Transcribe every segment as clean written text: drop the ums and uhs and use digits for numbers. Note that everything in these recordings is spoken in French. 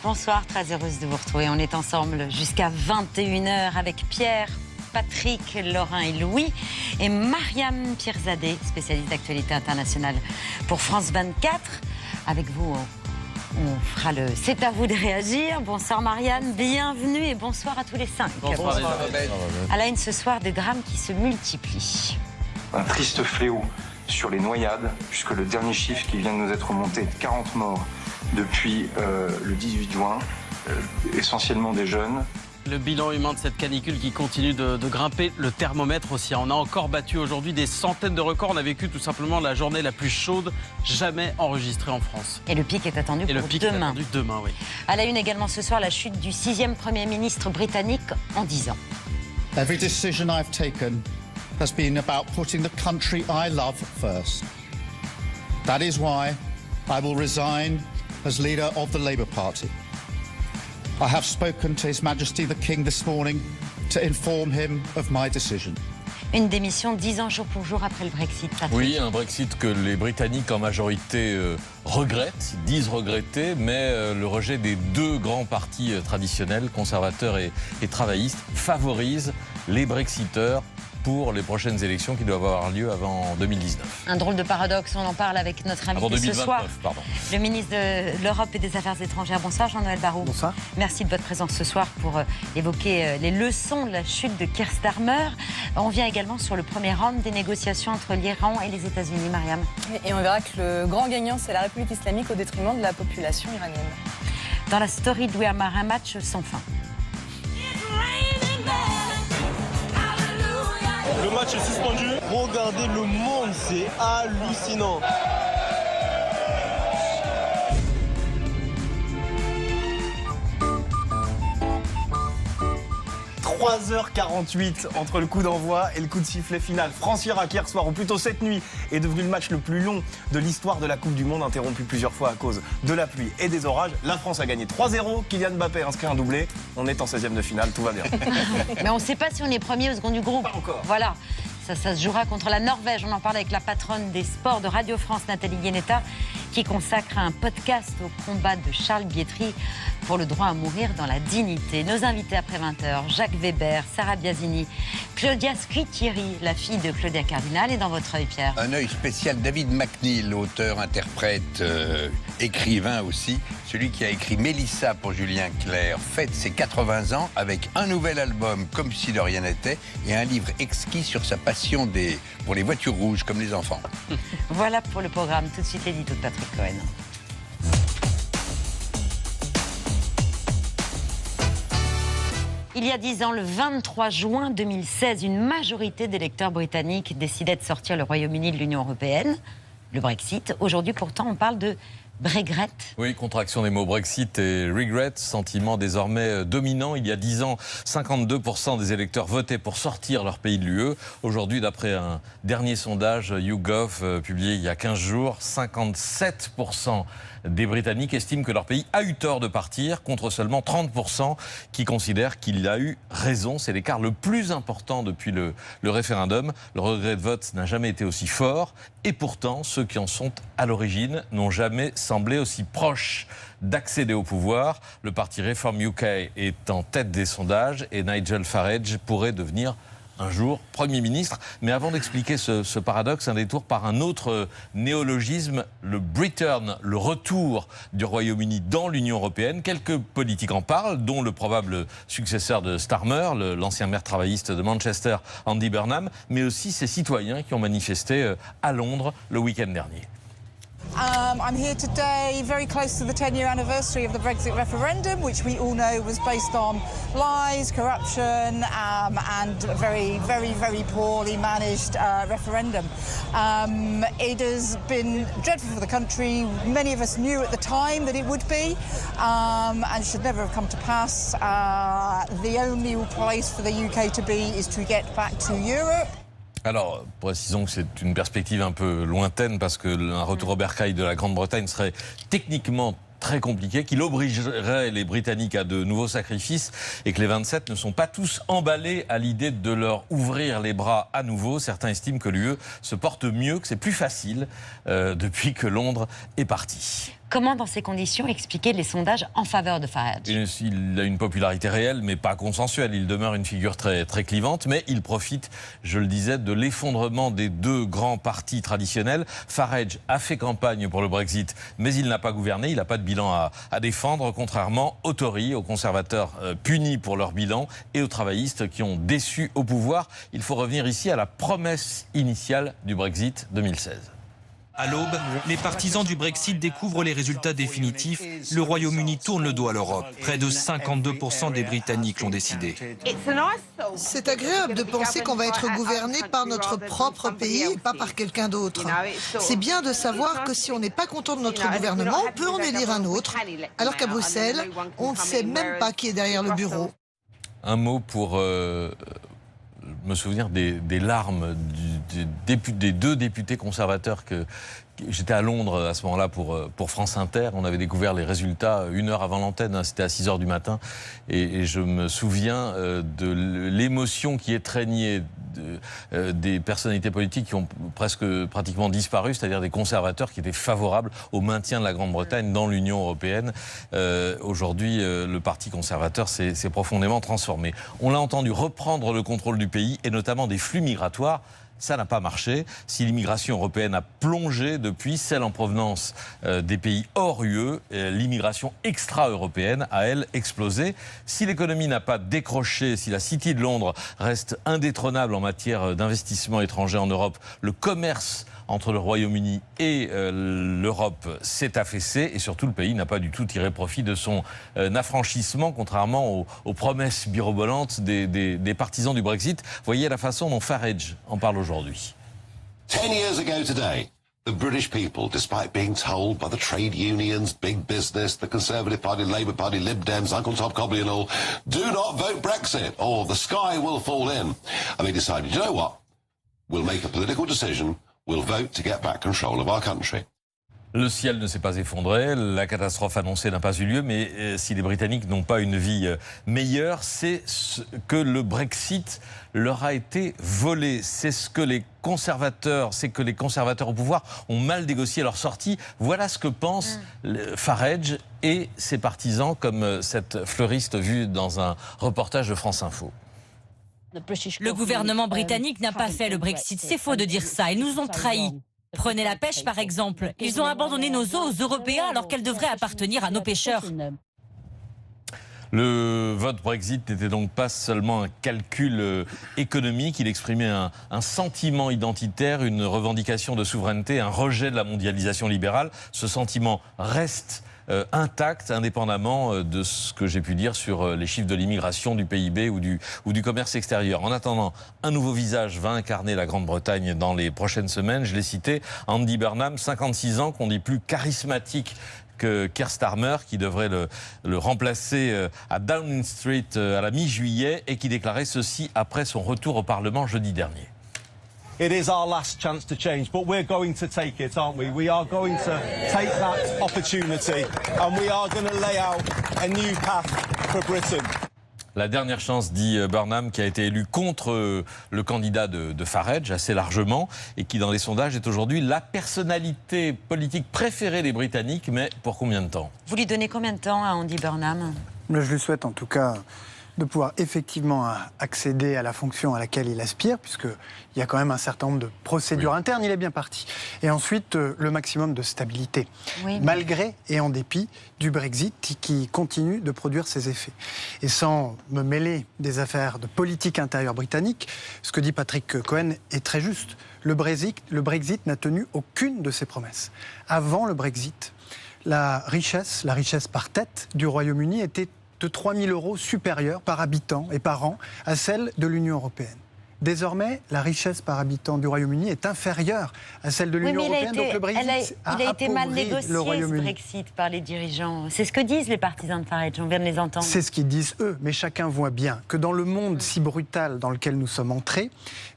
Bonsoir, très heureuse de vous retrouver. On est ensemble jusqu'à 21 h avec Pierre, Patrick, Laurent et Louis et Mariam Pierzadeh, spécialiste d'actualité internationale pour France 24. Avec vous, on fera le « C'est à vous de réagir ». Bonsoir Marianne, bienvenue et bonsoir à tous les 5. Bonsoir. À la une ce soir, des drames qui se multiplient. Un triste fléau sur les noyades, puisque le dernier chiffre qui vient de nous être remonté est de 40 morts depuis le 18 juin, essentiellement des jeunes. Le bilan humain de cette canicule qui continue de grimper, le thermomètre aussi. On a encore battu aujourd'hui des centaines de records. On a vécu tout simplement la journée la plus chaude jamais enregistrée en France. Et le pic est attendu pour Est attendu demain, oui. À la une également ce soir, la chute du 6e Premier ministre britannique en 10 ans. Every decision I've taken has been about putting the country I love first. That is why I will resign as leader of the Labour Party. I have spoken to His Majesty the King this morning to inform him of my decision. Une démission 10 ans jour pour jour après le Brexit, Patrick. Oui, un Brexit que les Britanniques en majorité regrettent, disent regretter, mais le rejet des deux grands partis traditionnels, conservateurs et travaillistes, favorise les Brexiteurs pour les prochaines élections qui doivent avoir lieu avant 2019. Un drôle de paradoxe, on en parle avec notre invité avant 2029, ce soir. Pardon. Le ministre de l'Europe et des Affaires étrangères. Bonsoir Jean-Noël Barrot. Bonsoir. Merci de votre présence ce soir pour évoquer les leçons de la chute de Keir Starmer. On vient également sur le premier round des négociations entre l'Iran et les États-Unis, Mariam. Et on verra que le grand gagnant, c'est la République islamique au détriment de la population iranienne. Dans la story de Louis Amar, un match sans fin. Le match est suspendu. Regardez le monde, c'est hallucinant. 3h48 entre le coup d'envoi et le coup de sifflet final. France-Irak hier soir, ou plutôt cette nuit, est devenu le match le plus long de l'histoire de la Coupe du Monde, interrompu plusieurs fois à cause de la pluie et des orages. La France a gagné 3-0, Kylian Mbappé a inscrit un doublé. On est en 16e de finale, tout va bien. Mais on ne sait pas si on est premier ou second du groupe. Pas encore. Voilà. Ça se jouera contre la Norvège. On en parle avec la patronne des sports de Radio France, Nathalie Guénetta, qui consacre un podcast au combat de Charles Bietri pour le droit à mourir dans la dignité. Nos invités après 20 h, Jacques Weber, Sarah Biasini, Claudia Scritieri, la fille de Claudia Cardinal, et dans votre œil, Pierre. Un œil spécial, David McNeil, auteur, interprète, écrivain aussi, celui qui a écrit Mélissa pour Julien Clerc, fête ses 80 ans avec un nouvel album, Comme si de rien n'était, et un livre exquis sur sa passion pour les voitures rouges, comme les enfants. Voilà pour le programme. Tout de suite, l'édito de Patrick Cohen. Il y a 10 ans, le 23 juin 2016, une majorité d'électeurs britanniques décidait de sortir le Royaume-Uni de l'Union européenne, le Brexit. Aujourd'hui, pourtant, on parle de regret. Oui, contraction des mots Brexit et regret, sentiment désormais dominant. Il y a 10 ans, 52% des électeurs votaient pour sortir leur pays de l'UE. Aujourd'hui, d'après un dernier sondage YouGov publié il y a 15 jours, 57% des Britanniques estiment que leur pays a eu tort de partir, contre seulement 30% qui considèrent qu'il a eu raison. C'est l'écart le plus important depuis le référendum. Le regret de vote n'a jamais été aussi fort. Et pourtant, ceux qui en sont à l'origine n'ont jamais semblé aussi proches d'accéder au pouvoir. Le parti Reform UK est en tête des sondages et Nigel Farage pourrait devenir un jour Premier ministre. Mais avant d'expliquer ce paradoxe, un détour par un autre néologisme, le Britain, le retour du Royaume-Uni dans l'Union européenne. Quelques politiques en parlent, dont le probable successeur de Starmer, l'ancien maire travailliste de Manchester, Andy Burnham, mais aussi ces citoyens qui ont manifesté à Londres le week-end dernier. I'm here today very close to the 10-year anniversary of the Brexit referendum, which we all know was based on lies, corruption, and a very, very, very poorly managed referendum. It has been dreadful for the country. Many of us knew at the time that it would be, and should never have come to pass. The only place for the UK to be is to get back to Europe. Alors, précisons que c'est une perspective un peu lointaine parce que un retour au bercail de la Grande-Bretagne serait techniquement très compliqué, qu'il obligerait les Britanniques à de nouveaux sacrifices et que les 27 ne sont pas tous emballés à l'idée de leur ouvrir les bras à nouveau. Certains estiment que l'UE se porte mieux, que c'est plus facile depuis que Londres est parti. Comment, dans ces conditions, expliquer les sondages en faveur de Farage? Il a une popularité réelle, mais pas consensuelle. Il demeure une figure très, très clivante, mais il profite, je le disais, de l'effondrement des deux grands partis traditionnels. Farage a fait campagne pour le Brexit, mais il n'a pas gouverné, il n'a pas de bilan à défendre, contrairement aux Tories, aux conservateurs punis pour leur bilan et aux travaillistes qui ont déçu au pouvoir. Il faut revenir ici à la promesse initiale du Brexit 2016. À l'aube, les partisans du Brexit découvrent les résultats définitifs. Le Royaume-Uni tourne le dos à l'Europe. Près de 52% des Britanniques l'ont décidé. C'est agréable de penser qu'on va être gouverné par notre propre pays et pas par quelqu'un d'autre. C'est bien de savoir que si on n'est pas content de notre gouvernement, on peut en élire un autre. Alors qu'à Bruxelles, on ne sait même pas qui est derrière le bureau. Un mot pour me souvenir des larmes des deux députés conservateurs j'étais à Londres à ce moment-là pour France Inter. On avait découvert les résultats 1 heure avant l'antenne, hein, c'était à 6 heures du matin. Et je me souviens de l'émotion qui étreignait des personnalités politiques qui ont pratiquement disparu, c'est-à-dire des conservateurs qui étaient favorables au maintien de la Grande-Bretagne dans l'Union européenne. Aujourd'hui, le Parti conservateur s'est profondément transformé. On l'a entendu reprendre le contrôle du pays et notamment des flux migratoires. Ça n'a pas marché. Si l'immigration européenne a plongé depuis, celle en provenance des pays hors UE, l'immigration extra-européenne a, elle, explosé. Si l'économie n'a pas décroché, si la City de Londres reste indétrônable en matière d'investissement étranger en Europe, le commerce entre le Royaume-Uni et l'Europe s'est affaissé et surtout le pays n'a pas du tout tiré profit de son affranchissement, contrairement aux promesses mirobolantes des partisans du Brexit. Voyez la façon dont Farage en parle aujourd'hui. 10 years ago today, the British people, despite being told by the trade unions, big business, the Conservative Party, Labour Party, Lib Dems, Uncle Tom Cobley and all, do not vote Brexit or the sky will fall in. And they decided, you know what, we'll make a political decision. We'll vote to get back control of our country. Le ciel ne s'est pas effondré, la catastrophe annoncée n'a pas eu lieu, mais si les Britanniques n'ont pas une vie meilleure, c'est que le Brexit leur a été volé. C'est ce que les conservateurs au pouvoir ont mal négocié leur sortie. Voilà ce que pensent Farage et ses partisans, comme cette fleuriste vue dans un reportage de France Info. Le gouvernement britannique n'a pas fait le Brexit. C'est faux de dire ça. Ils nous ont trahis. Prenez la pêche, par exemple. Ils ont abandonné nos eaux aux Européens alors qu'elles devraient appartenir à nos pêcheurs. Le vote Brexit n'était donc pas seulement un calcul économique. Il exprimait un sentiment identitaire, une revendication de souveraineté, un rejet de la mondialisation libérale. Ce sentiment reste intact, indépendamment de ce que j'ai pu dire sur les chiffres de l'immigration, du PIB ou du commerce extérieur. En attendant, un nouveau visage va incarner la Grande-Bretagne dans les prochaines semaines. Je l'ai cité, Andy Burnham, 56 ans, qu'on dit plus charismatique que Keir Starmer, qui devrait le remplacer à Downing Street à la mi-juillet et qui déclarait ceci après son retour au Parlement jeudi dernier. It is our last chance to change, but we're going to take it, aren't we? We are going to take that opportunity and we are going to lay out a new path for Britain. La dernière chance, dit Burnham, qui a été élu contre le candidat de Farage, assez largement, et qui, dans les sondages, est aujourd'hui la personnalité politique préférée des Britanniques, mais pour combien de temps? Vous lui donnez combien de temps à Andy Burnham? Je lui souhaite en tout cas de pouvoir effectivement accéder à la fonction à laquelle il aspire, puisqu'il y a quand même un certain nombre de procédures internes, il est bien parti. Et ensuite, le maximum de stabilité, malgré et en dépit du Brexit qui continue de produire ses effets. Et sans me mêler des affaires de politique intérieure britannique, ce que dit Patrick Cohen est très juste. Le Brexit n'a tenu aucune de ses promesses. Avant le Brexit, la richesse par tête du Royaume-Uni était de 3 000 € supérieure par habitant et par an à celle de l'Union européenne. Désormais, la richesse par habitant du Royaume-Uni est inférieure à celle de l'Union européenne. Donc le Brexit il a été mal négocié, ce Brexit, par les dirigeants. C'est ce que disent les partisans de Farage, on vient de les entendre. C'est ce qu'ils disent eux, mais chacun voit bien que dans le monde si brutal dans lequel nous sommes entrés,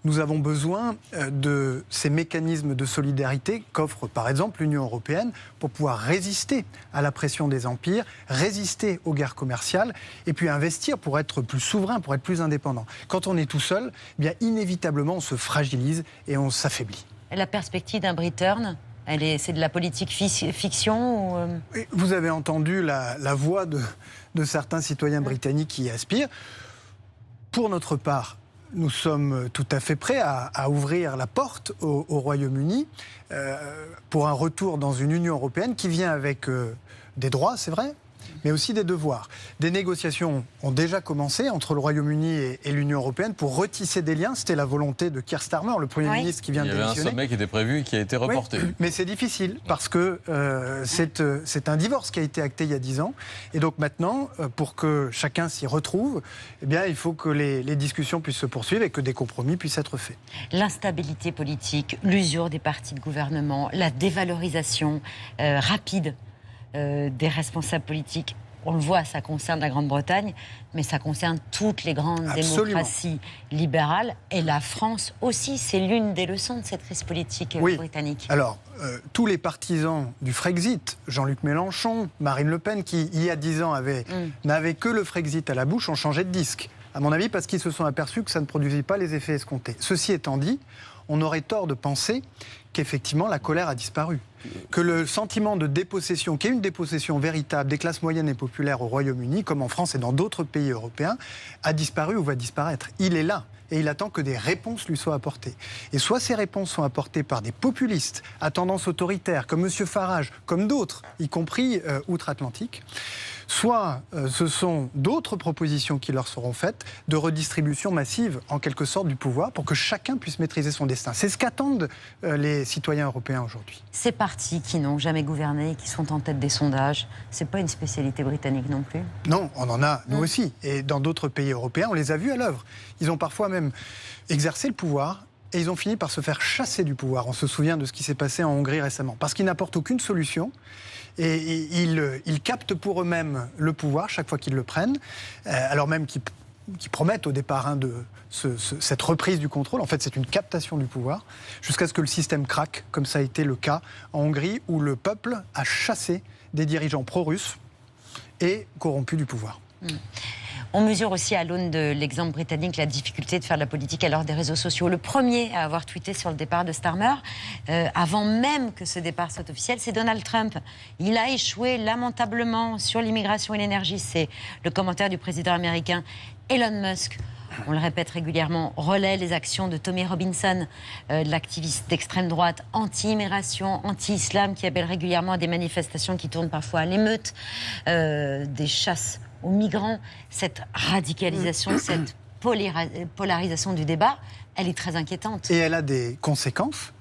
nous avons besoin de ces mécanismes de solidarité qu'offre par exemple l'Union européenne pour pouvoir résister à la pression des empires, résister aux guerres commerciales et puis investir pour être plus souverain, pour être plus indépendant. Quand on est tout seul, eh bien inévitablement on se fragilise et on s'affaiblit. La perspective d'un return C'est de la politique fiction ou... Vous avez entendu la voix de certains citoyens britanniques qui y aspirent. Pour notre part, nous sommes tout à fait prêts à ouvrir la porte au Royaume-Uni pour un retour dans une Union européenne qui vient avec des droits, c'est vrai, mais aussi des devoirs. Des négociations ont déjà commencé entre le Royaume-Uni et l'Union européenne pour retisser des liens. C'était la volonté de Keir Starmer, le Premier ministre qui vient de démissionner. Il y avait un sommet qui était prévu et qui a été reporté. Oui, mais c'est difficile parce que c'est un divorce qui a été acté il y a 10 ans. Et donc maintenant, pour que chacun s'y retrouve, eh bien, il faut que les discussions puissent se poursuivre et que des compromis puissent être faits. L'instabilité politique, l'usure des partis de gouvernement, la dévalorisation rapide des responsables politiques. On le voit, ça concerne la Grande-Bretagne, mais ça concerne toutes les grandes démocraties libérales. Et la France aussi, c'est l'une des leçons de cette crise politique britannique. Alors, tous les partisans du Frexit, Jean-Luc Mélenchon, Marine Le Pen, qui il y a 10 ans n'avaient que le Frexit à la bouche, ont changé de disque. À mon avis, parce qu'ils se sont aperçus que ça ne produisait pas les effets escomptés. Ceci étant dit, on aurait tort de penser qu'effectivement la colère a disparu. Que le sentiment de dépossession, qui est une dépossession véritable des classes moyennes et populaires au Royaume-Uni, comme en France et dans d'autres pays européens, a disparu ou va disparaître. Il est là. Et il attend que des réponses lui soient apportées. Et soit ces réponses sont apportées par des populistes à tendance autoritaire, comme M. Farage, comme d'autres, y compris outre-Atlantique, soit ce sont d'autres propositions qui leur seront faites de redistribution massive, en quelque sorte, du pouvoir, pour que chacun puisse maîtriser son destin. C'est ce qu'attendent les citoyens européens aujourd'hui. Ces partis qui n'ont jamais gouverné et qui sont en tête des sondages, c'est pas une spécialité britannique non plus? Non, on en a, nous aussi. Et dans d'autres pays européens, on les a vus à l'œuvre. Ils ont parfois même exercé le pouvoir et ils ont fini par se faire chasser du pouvoir. On se souvient de ce qui s'est passé en Hongrie récemment. Parce qu'ils n'apportent aucune solution. Et ils captent pour eux-mêmes le pouvoir chaque fois qu'ils le prennent, alors même qu'ils promettent au départ cette reprise du contrôle. En fait, c'est une captation du pouvoir, jusqu'à ce que le système craque, comme ça a été le cas en Hongrie, où le peuple a chassé des dirigeants pro-russes et corrompus du pouvoir. On mesure aussi à l'aune de l'exemple britannique la difficulté de faire de la politique à l'heure des réseaux sociaux. Le premier à avoir tweeté sur le départ de Starmer, avant même que ce départ soit officiel, c'est Donald Trump. Il a échoué lamentablement sur l'immigration et l'énergie. C'est le commentaire du président américain. Elon Musk, on le répète régulièrement, relaie les actions de Tommy Robinson, l'activiste d'extrême droite anti-immigration, anti-islam, qui appelle régulièrement à des manifestations qui tournent parfois à l'émeute, des chasses aux migrants. Cette radicalisation, cette polarisation du débat, elle est très inquiétante. Et elle a des conséquences.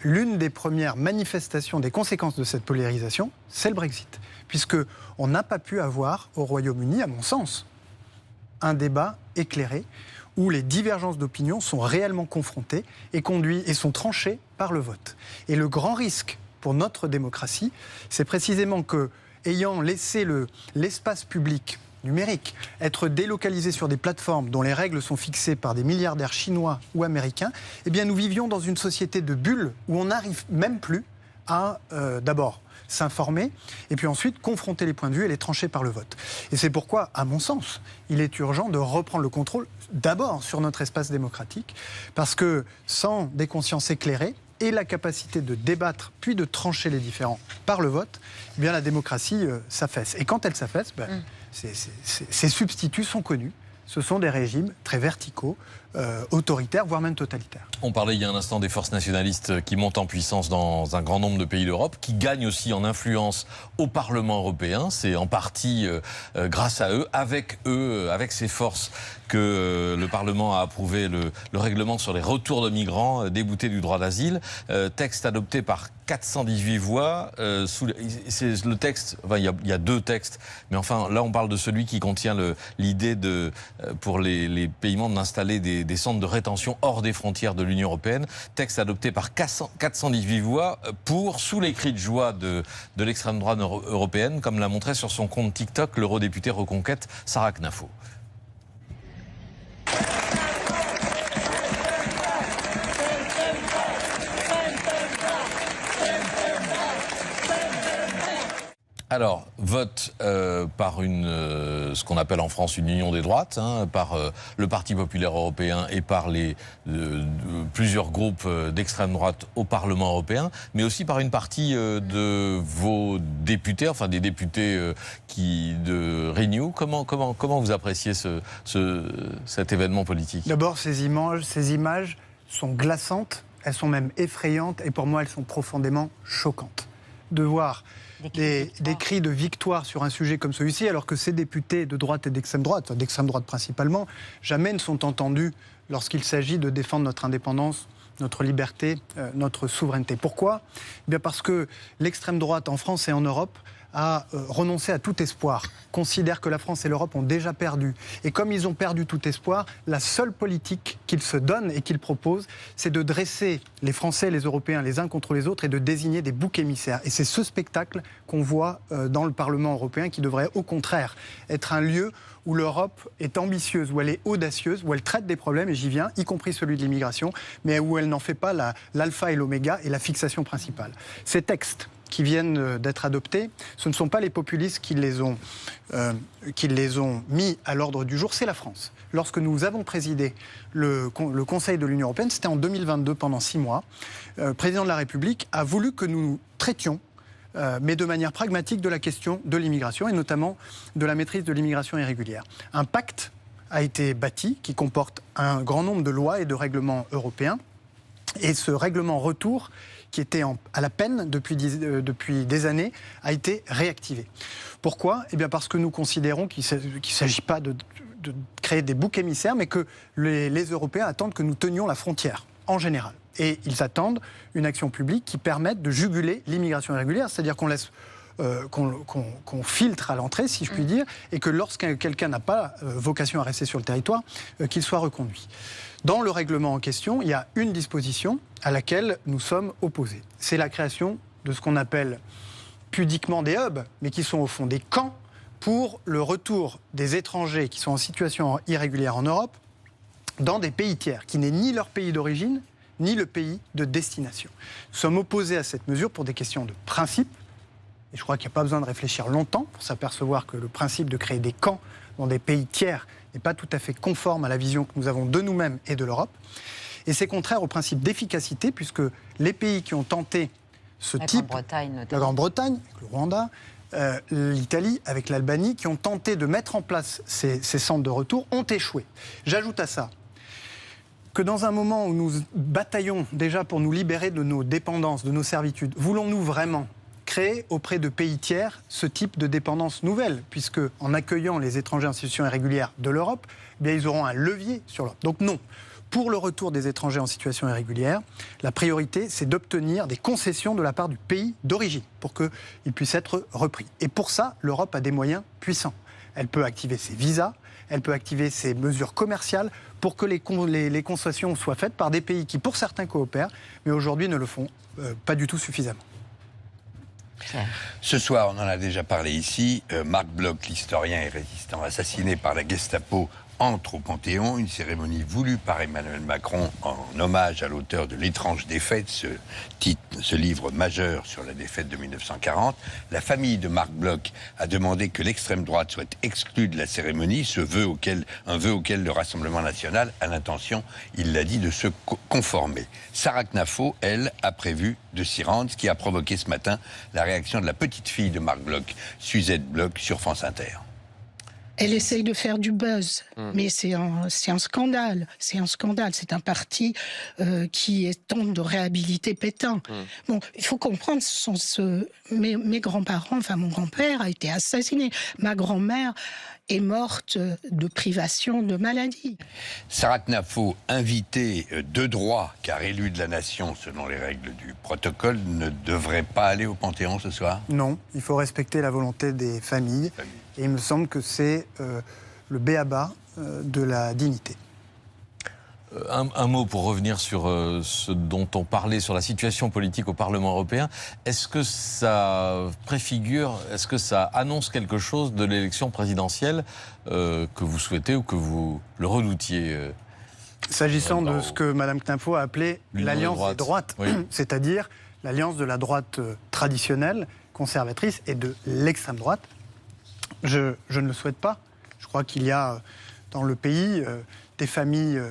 L'une des premières manifestations des conséquences de cette polarisation, c'est le Brexit. Puisqu'on n'a pas pu avoir au Royaume-Uni, à mon sens, un débat éclairé où les divergences d'opinion sont réellement confrontées et sont tranchées par le vote. Et le grand risque pour notre démocratie, c'est précisément que, ayant laissé l'espace public numérique être délocalisé sur des plateformes dont les règles sont fixées par des milliardaires chinois ou américains, eh bien nous vivions dans une société de bulles où on n'arrive même plus à, d'abord, s'informer, et puis ensuite confronter les points de vue et les trancher par le vote. Et c'est pourquoi, à mon sens, il est urgent de reprendre le contrôle, d'abord sur notre espace démocratique, parce que sans des consciences éclairées, et la capacité de débattre, puis de trancher les différends par le vote, eh bien la démocratie s'affaisse. Et quand elle s'affaisse, ces substituts sont connus. Ce sont des régimes très verticaux, autoritaires, voire même totalitaires. On parlait il y a un instant des forces nationalistes qui montent en puissance dans un grand nombre de pays d'Europe, qui gagnent aussi en influence au Parlement européen. C'est en partie grâce à eux, avec ces forces, que le Parlement a approuvé le règlement sur les retours de migrants déboutés du droit d'asile. Texte adopté par 418 voix. C'est le texte, enfin, il y a deux textes, mais enfin là on parle de celui qui contient l'idée pour les pays membres d'installer des centres de rétention hors des frontières de l'Union européenne. Texte adopté par 418 voix sous les cris de joie de l'extrême droite européenne, comme l'a montré sur son compte TikTok l'eurodéputée Reconquête Sarah Knafo. Alors, vote par ce qu'on appelle en France une union des droites, hein, par le Parti populaire européen et par plusieurs groupes d'extrême droite au Parlement européen, mais aussi par une partie de vos députés, enfin des députés de Renew. Comment vous appréciez cet événement politique? D'abord, ces images sont glaçantes, elles sont même effrayantes, et pour moi, elles sont profondément choquantes. De voir des cris de victoire sur un sujet comme celui-ci, alors que ces députés de droite et d'extrême droite principalement, jamais ne sont entendus lorsqu'il s'agit de défendre notre indépendance, notre liberté, notre souveraineté. Pourquoi ? Eh bien parce que l'extrême droite en France et en Europe a renoncé à tout espoir, considère que la France et l'Europe ont déjà perdu. Et comme ils ont perdu tout espoir, la seule politique qu'ils se donnent et qu'ils proposent, c'est de dresser les Français et les Européens les uns contre les autres et de désigner des boucs émissaires. Et c'est ce spectacle qu'on voit dans le Parlement européen qui devrait au contraire être un lieu où l'Europe est ambitieuse, où elle est audacieuse, où elle traite des problèmes, et j'y viens, y compris celui de l'immigration, mais où elle n'en fait pas l'alpha et l'oméga et la fixation principale. Ces textes qui viennent d'être adoptés, ce ne sont pas les populistes qui les ont mis à l'ordre du jour, c'est la France. Lorsque nous avons présidé le Conseil de l'Union européenne, c'était en 2022, pendant 6 mois, le président de la République a voulu que nous traitions mais de manière pragmatique de la question de l'immigration et notamment de la maîtrise de l'immigration irrégulière. Un pacte a été bâti qui comporte un grand nombre de lois et de règlements européens. Et ce règlement retour, qui était à la peine depuis des années, a été réactivé. Pourquoi ? Eh bien parce que nous considérons qu'il ne s'agit pas de créer des boucs émissaires, mais que les Européens attendent que nous tenions la frontière, en général. Et ils attendent une action publique qui permette de juguler l'immigration irrégulière, c'est-à-dire qu'on laisse qu'on filtre à l'entrée, si je puis dire, et que lorsque quelqu'un n'a pas vocation à rester sur le territoire, qu'il soit reconduit. Dans le règlement en question, il y a une disposition à laquelle nous sommes opposés. C'est la création de ce qu'on appelle pudiquement des hubs, mais qui sont au fond des camps pour le retour des étrangers qui sont en situation irrégulière en Europe dans des pays tiers, qui n'est ni leur pays d'origine, ni le pays de destination. Nous sommes opposés à cette mesure pour des questions de principe. Et je crois qu'il n'y a pas besoin de réfléchir longtemps pour s'apercevoir que le principe de créer des camps dans des pays tiers n'est pas tout à fait conforme à la vision que nous avons de nous-mêmes et de l'Europe. Et c'est contraire au principe d'efficacité, puisque les pays qui ont tenté ce type... La Grande-Bretagne, avec le Rwanda, l'Italie, avec l'Albanie, qui ont tenté de mettre en place ces centres de retour, ont échoué. J'ajoute à ça que dans un moment où nous bataillons déjà pour nous libérer de nos dépendances, de nos servitudes, voulons-nous vraiment créer auprès de pays tiers ce type de dépendance nouvelle, puisque en accueillant les étrangers en situation irrégulière de l'Europe, eh bien, ils auront un levier sur l'Europe. Donc non, pour le retour des étrangers en situation irrégulière, la priorité, c'est d'obtenir des concessions de la part du pays d'origine pour qu'ils puissent être repris. Et pour ça, l'Europe a des moyens puissants. Elle peut activer ses visas, elle peut activer ses mesures commerciales pour que les concessions soient faites par des pays qui, pour certains, coopèrent, mais aujourd'hui ne le font pas du tout suffisamment. Ce soir, on en a déjà parlé ici, Marc Bloch, l'historien et résistant assassiné par la Gestapo, entre au Panthéon, une cérémonie voulue par Emmanuel Macron en hommage à l'auteur de L'étrange défaite, ce livre majeur sur la défaite de 1940. La famille de Marc Bloch a demandé que l'extrême droite soit exclue de la cérémonie, un vœu auquel le Rassemblement national a l'intention, il l'a dit, de se conformer. Sarah Knafo, elle, a prévu de s'y rendre, ce qui a provoqué ce matin la réaction de la petite fille de Marc Bloch, Suzette Bloch, sur France Inter. Elle essaye de faire du buzz, mais c'est un scandale. C'est un scandale. C'est un parti qui tente de réhabiliter Pétain. Bon, il faut comprendre, mes grands-parents, enfin mon grand-père a été assassiné. Ma grand-mère est morte de privation de maladie. Sarah Knafo, invitée de droit, car élue de la nation selon les règles du protocole, ne devrait pas aller au Panthéon ce soir ? Non, il faut respecter la volonté des familles. Et il me semble que c'est le b.a.-ba de la dignité. Un mot pour revenir sur ce dont on parlait, sur la situation politique au Parlement européen. Est-ce que ça préfigure, est-ce que ça annonce quelque chose de l'élection présidentielle que vous souhaitez ou que vous le redoutiez S'agissant de ce que Mme Knafo a appelé l'alliance des droites, oui. C'est-à-dire l'alliance de la droite traditionnelle, conservatrice et de l'extrême droite. Je ne le souhaite pas. Je crois qu'il y a dans le pays des familles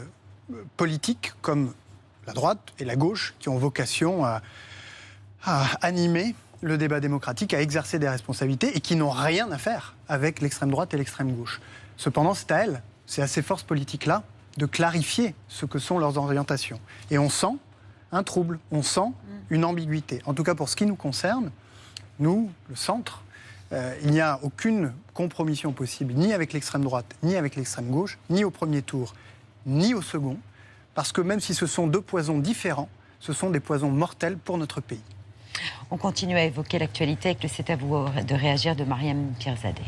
politiques comme la droite et la gauche qui ont vocation à animer le débat démocratique, à exercer des responsabilités et qui n'ont rien à faire avec l'extrême droite et l'extrême gauche. Cependant, c'est à elles, c'est à ces forces politiques-là de clarifier ce que sont leurs orientations. Et on sent un trouble, on sent une ambiguïté. En tout cas, pour ce qui nous concerne, nous, le centre, il n'y a aucune compromission possible, ni avec l'extrême droite, ni avec l'extrême gauche, ni au premier tour, ni au second, parce que même si ce sont deux poisons différents, ce sont des poisons mortels pour notre pays. On continue à évoquer l'actualité avec le C'est à vous de réagir de Mariam Pierzadeh.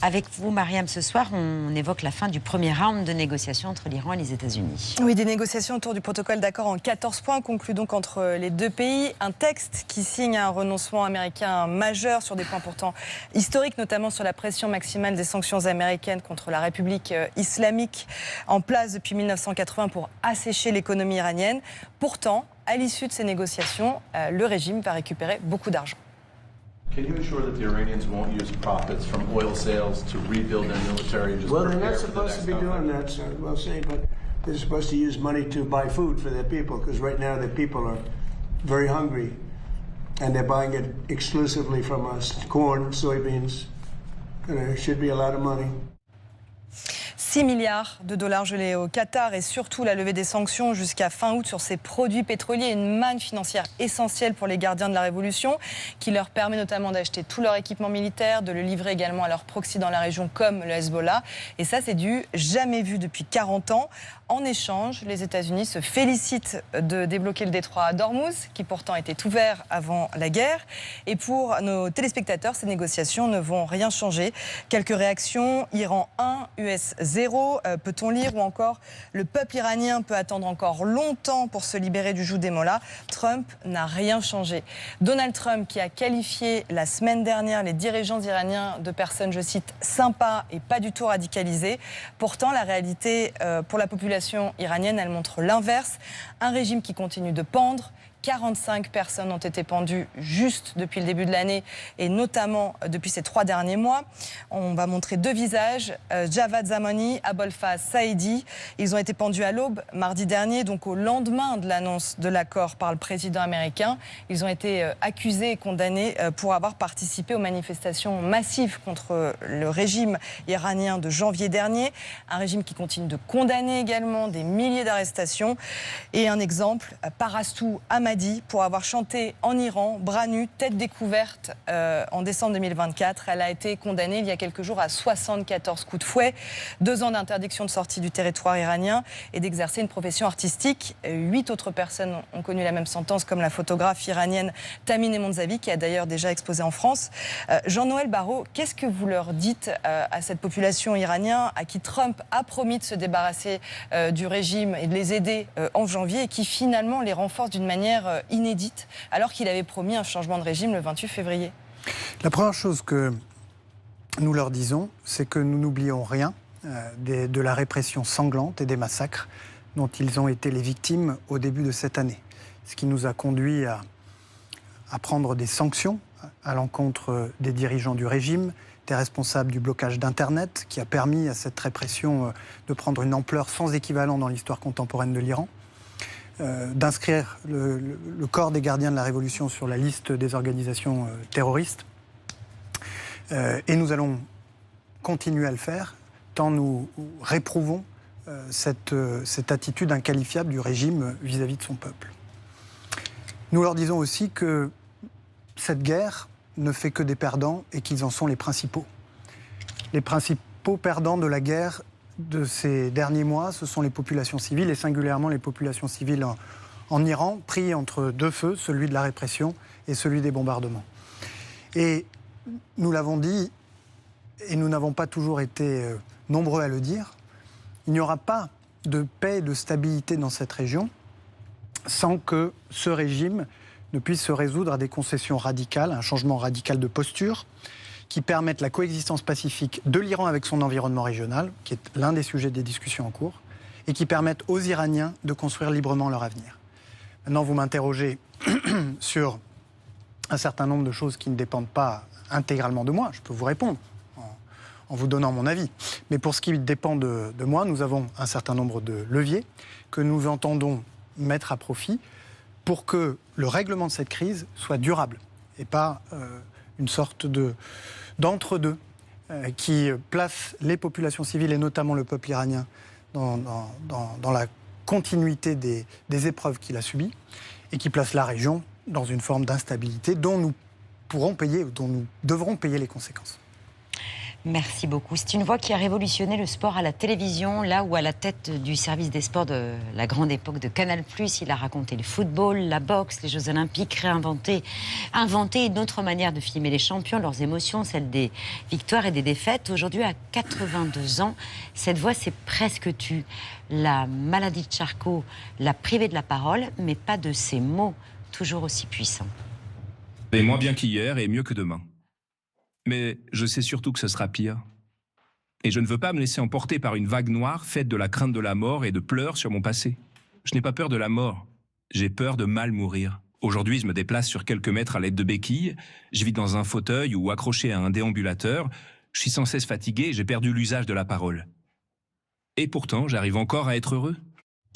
Avec vous, Mariam, ce soir, on évoque la fin du premier round de négociations entre l'Iran et les États-Unis. Oui, des négociations autour du protocole d'accord en 14 points conclus donc entre les deux pays. Un texte qui signe un renoncement américain majeur sur des points pourtant historiques, notamment sur la pression maximale des sanctions américaines contre la République islamique en place depuis 1980 pour assécher l'économie iranienne. Pourtant, à l'issue de ces négociations, le régime va récupérer beaucoup d'argent. Can you ensure that the Iranians won't use profits from oil sales to rebuild their military and just well, they're prepare not for the supposed next to be doing that, sir. We'll see, but they're supposed to use money to buy food for their people, because right now their people are very hungry, and they're buying it exclusively from us. Corn, soybeans, and there should be a lot of money. 6 milliards de dollars gelés au Qatar et surtout la levée des sanctions jusqu'à fin août sur ces produits pétroliers, une manne financière essentielle pour les gardiens de la révolution qui leur permet notamment d'acheter tout leur équipement militaire, de le livrer également à leurs proxys dans la région comme le Hezbollah. Et ça, c'est du jamais vu depuis 40 ans. En échange, les États-Unis se félicitent de débloquer le détroit d'Ormuz, qui pourtant était ouvert avant la guerre. Et pour nos téléspectateurs, ces négociations ne vont rien changer. Quelques réactions, Iran 1, US 0, peut-on lire, ou encore le peuple iranien peut attendre encore longtemps pour se libérer du joug des mollahs. Trump n'a rien changé. Donald Trump qui a qualifié la semaine dernière les dirigeants iraniens de personnes, je cite, sympas et pas du tout radicalisées. Pourtant, la réalité pour la population iranienne, elle montre l'inverse. Un régime qui continue de pendre. 45 personnes ont été pendues juste depuis le début de l'année et notamment depuis ces 3 derniers mois. On va montrer 2 visages, Javad Zamani, Abolfaz Saidi. Ils ont été pendus à l'aube mardi dernier, donc au lendemain de l'annonce de l'accord par le président américain. Ils ont été accusés et condamnés pour avoir participé aux manifestations massives contre le régime iranien de janvier dernier. Un régime qui continue de condamner également des milliers d'arrestations. Et un exemple, Parastou Ahmadi, pour avoir chanté en Iran, bras nus, tête découverte en décembre 2024. Elle a été condamnée il y a quelques jours à 74 coups de fouet, 2 ans d'interdiction de sortie du territoire iranien et d'exercer une profession artistique. 8 autres personnes ont connu la même sentence, comme la photographe iranienne Tamine Monzavi, qui a d'ailleurs déjà exposé en France. Jean-Noël Barrot, qu'est-ce que vous leur dites à cette population iranienne à qui Trump a promis de se débarrasser du régime et de les aider en janvier et qui finalement les renforce d'une manière inédite, alors qu'il avait promis un changement de régime le 28 février? La première chose que nous leur disons, c'est que nous n'oublions rien de la répression sanglante et des massacres dont ils ont été les victimes au début de cette année. Ce qui nous a conduit à prendre des sanctions à l'encontre des dirigeants du régime, des responsables du blocage d'Internet, qui a permis à cette répression de prendre une ampleur sans équivalent dans l'histoire contemporaine de l'Iran. D'inscrire le corps des gardiens de la Révolution sur la liste des organisations terroristes. Et nous allons continuer à le faire, tant nous réprouvons cette attitude inqualifiable du régime vis-à-vis de son peuple. Nous leur disons aussi que cette guerre ne fait que des perdants et qu'ils en sont les principaux. Les principaux perdants de la guerre de ces derniers mois, ce sont les populations civiles, et singulièrement les populations civiles en Iran, pris entre 2 feux, celui de la répression et celui des bombardements. Et nous l'avons dit, et nous n'avons pas toujours été nombreux à le dire, il n'y aura pas de paix et de stabilité dans cette région sans que ce régime ne puisse se résoudre à des concessions radicales, un changement radical de posture, qui permettent la coexistence pacifique de l'Iran avec son environnement régional, qui est l'un des sujets des discussions en cours, et qui permettent aux Iraniens de construire librement leur avenir. Maintenant, vous m'interrogez sur un certain nombre de choses qui ne dépendent pas intégralement de moi. Je peux vous répondre en vous donnant mon avis. Mais pour ce qui dépend de moi, nous avons un certain nombre de leviers que nous entendons mettre à profit pour que le règlement de cette crise soit durable et pas une sorte d'entre-deux qui place les populations civiles et notamment le peuple iranien dans la continuité des épreuves qu'il a subies et qui place la région dans une forme d'instabilité dont nous pourrons payer, dont nous devrons payer les conséquences. Merci beaucoup. C'est une voix qui a révolutionné le sport à la télévision, là où à la tête du service des sports de la grande époque de Canal+, il a raconté le football, la boxe, les Jeux Olympiques, inventé une autre manière de filmer les champions, leurs émotions, celle des victoires et des défaites. Aujourd'hui, à 82 ans, cette voix s'est presque tue. La maladie de Charcot l'a privé de la parole, mais pas de ses mots, toujours aussi puissants. Et moins bien qu'hier et mieux que demain. Mais je sais surtout que ce sera pire. Et je ne veux pas me laisser emporter par une vague noire faite de la crainte de la mort et de pleurs sur mon passé. Je n'ai pas peur de la mort. J'ai peur de mal mourir. Aujourd'hui, je me déplace sur quelques mètres à l'aide de béquilles. Je vis dans un fauteuil ou accroché à un déambulateur. Je suis sans cesse fatigué et j'ai perdu l'usage de la parole. Et pourtant, j'arrive encore à être heureux.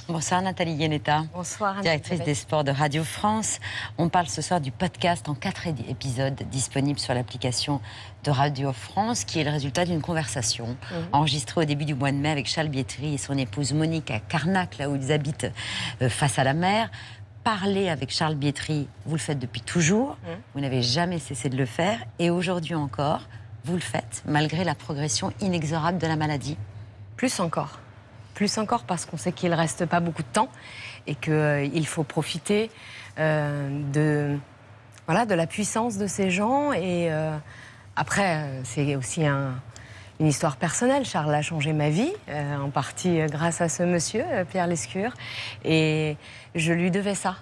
Bonsoir Nathalie Guénetta. Bonsoir. Directrice des sports de Radio France. On parle ce soir du podcast en 4 épisodes disponibles sur l'application de Radio France, qui est le résultat d'une conversation enregistrée au début du mois de mai avec Charles Bietri et son épouse Monique à Carnac, là où ils habitent face à la mer. Parler avec Charles Bietri, vous le faites depuis toujours, vous n'avez jamais cessé de le faire, et aujourd'hui encore, vous le faites, malgré la progression inexorable de la maladie. Plus encore. Plus encore parce qu'on sait qu'il ne reste pas beaucoup de temps et qu'il faut profiter de la puissance de ces gens. Et après, c'est aussi une histoire personnelle. Charles a changé ma vie, en partie grâce à ce monsieur, Pierre Lescure. Et je lui devais ça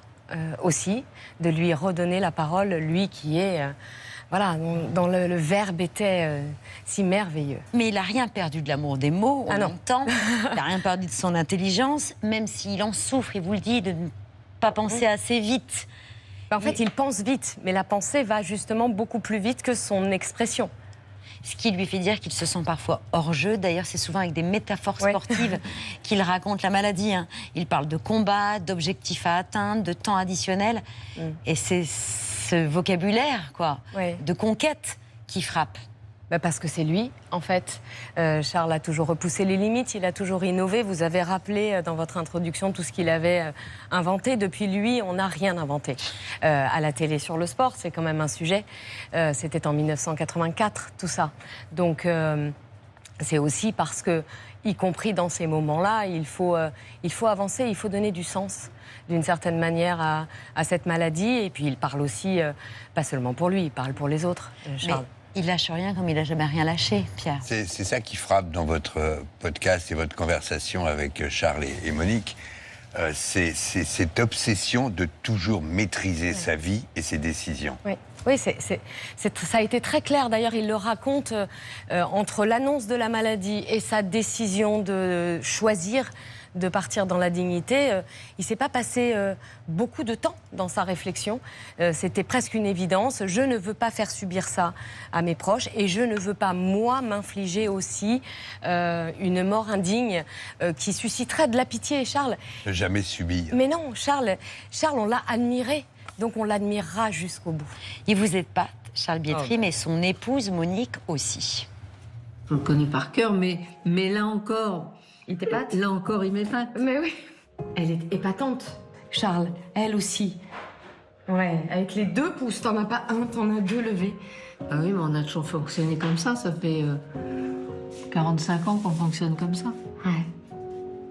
aussi, de lui redonner la parole, lui qui est... dont le verbe était si merveilleux. Mais il n'a rien perdu de l'amour des mots, on l'entend. Il n'a rien perdu de son intelligence, même s'il en souffre, il vous le dit, de ne pas penser assez vite. En fait, il pense vite, mais la pensée va justement beaucoup plus vite que son expression. Ce qui lui fait dire qu'il se sent parfois hors jeu. D'ailleurs, c'est souvent avec des métaphores sportives qu'il raconte la maladie. Il parle de combat, d'objectifs à atteindre, de temps additionnel. Et c'est ce vocabulaire, de conquête qui frappe. Parce que c'est lui, en fait. Charles a toujours repoussé les limites, il a toujours innové. Vous avez rappelé dans votre introduction tout ce qu'il avait inventé. Depuis lui, on n'a rien inventé. À la télé sur le sport, c'est quand même un sujet. C'était en 1984, tout ça. Donc, c'est aussi parce que, y compris dans ces moments-là, il faut avancer, il faut donner du sens d'une certaine manière à cette maladie. Et puis il parle aussi, pas seulement pour lui, il parle pour les autres, Charles. Mais il lâche rien comme il n'a jamais rien lâché, Pierre. C'est ça qui frappe dans votre podcast et votre conversation avec Charles et Monique. C'est cette obsession de toujours maîtriser sa vie et ses décisions. Oui, ça a été très clair. D'ailleurs, il le raconte entre l'annonce de la maladie et sa décision de choisir de partir dans la dignité. Il ne s'est pas passé beaucoup de temps dans sa réflexion. C'était presque une évidence. Je ne veux pas faire subir ça à mes proches et je ne veux pas, moi, m'infliger aussi une mort indigne qui susciterait de la pitié. Charles... Ne jamais subir. Mais non, Charles, on l'a admiré. Donc on l'admirera jusqu'au bout. Il vous épate, Charles Bietri, mais son épouse Monique aussi. Je le connais par cœur, mais là encore... Il t'épate ? Là encore, il m'épate. Mais oui. Elle est épatante, Charles. Elle aussi. Ouais, avec les 2 pouces. T'en as pas un, t'en as 2 levés. Ah oui, mais on a toujours fonctionné comme ça. Ça fait 45 ans qu'on fonctionne comme ça. Ouais.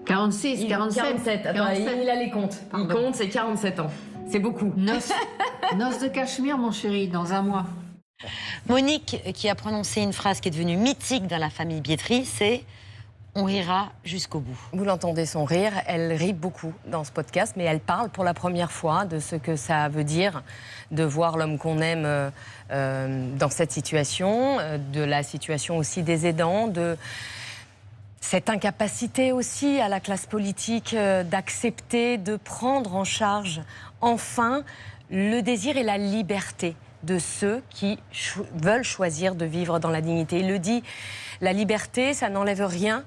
46, 47. 47. Attends, 47. Il a les comptes. Il compte, c'est 47 ans. C'est beaucoup. Noces de Cachemire, mon chéri, dans un mois. Monique, qui a prononcé une phrase qui est devenue mythique dans la famille Bietri, c'est... On rira jusqu'au bout. Vous l'entendez, son rire. Elle rit beaucoup dans ce podcast, mais elle parle pour la première fois de ce que ça veut dire de voir l'homme qu'on aime dans cette situation, de la situation aussi des aidants, cette incapacité aussi à la classe politique d'accepter, de prendre en charge enfin le désir et la liberté de ceux qui veulent choisir de vivre dans la dignité. Il le dit, la liberté, ça n'enlève rien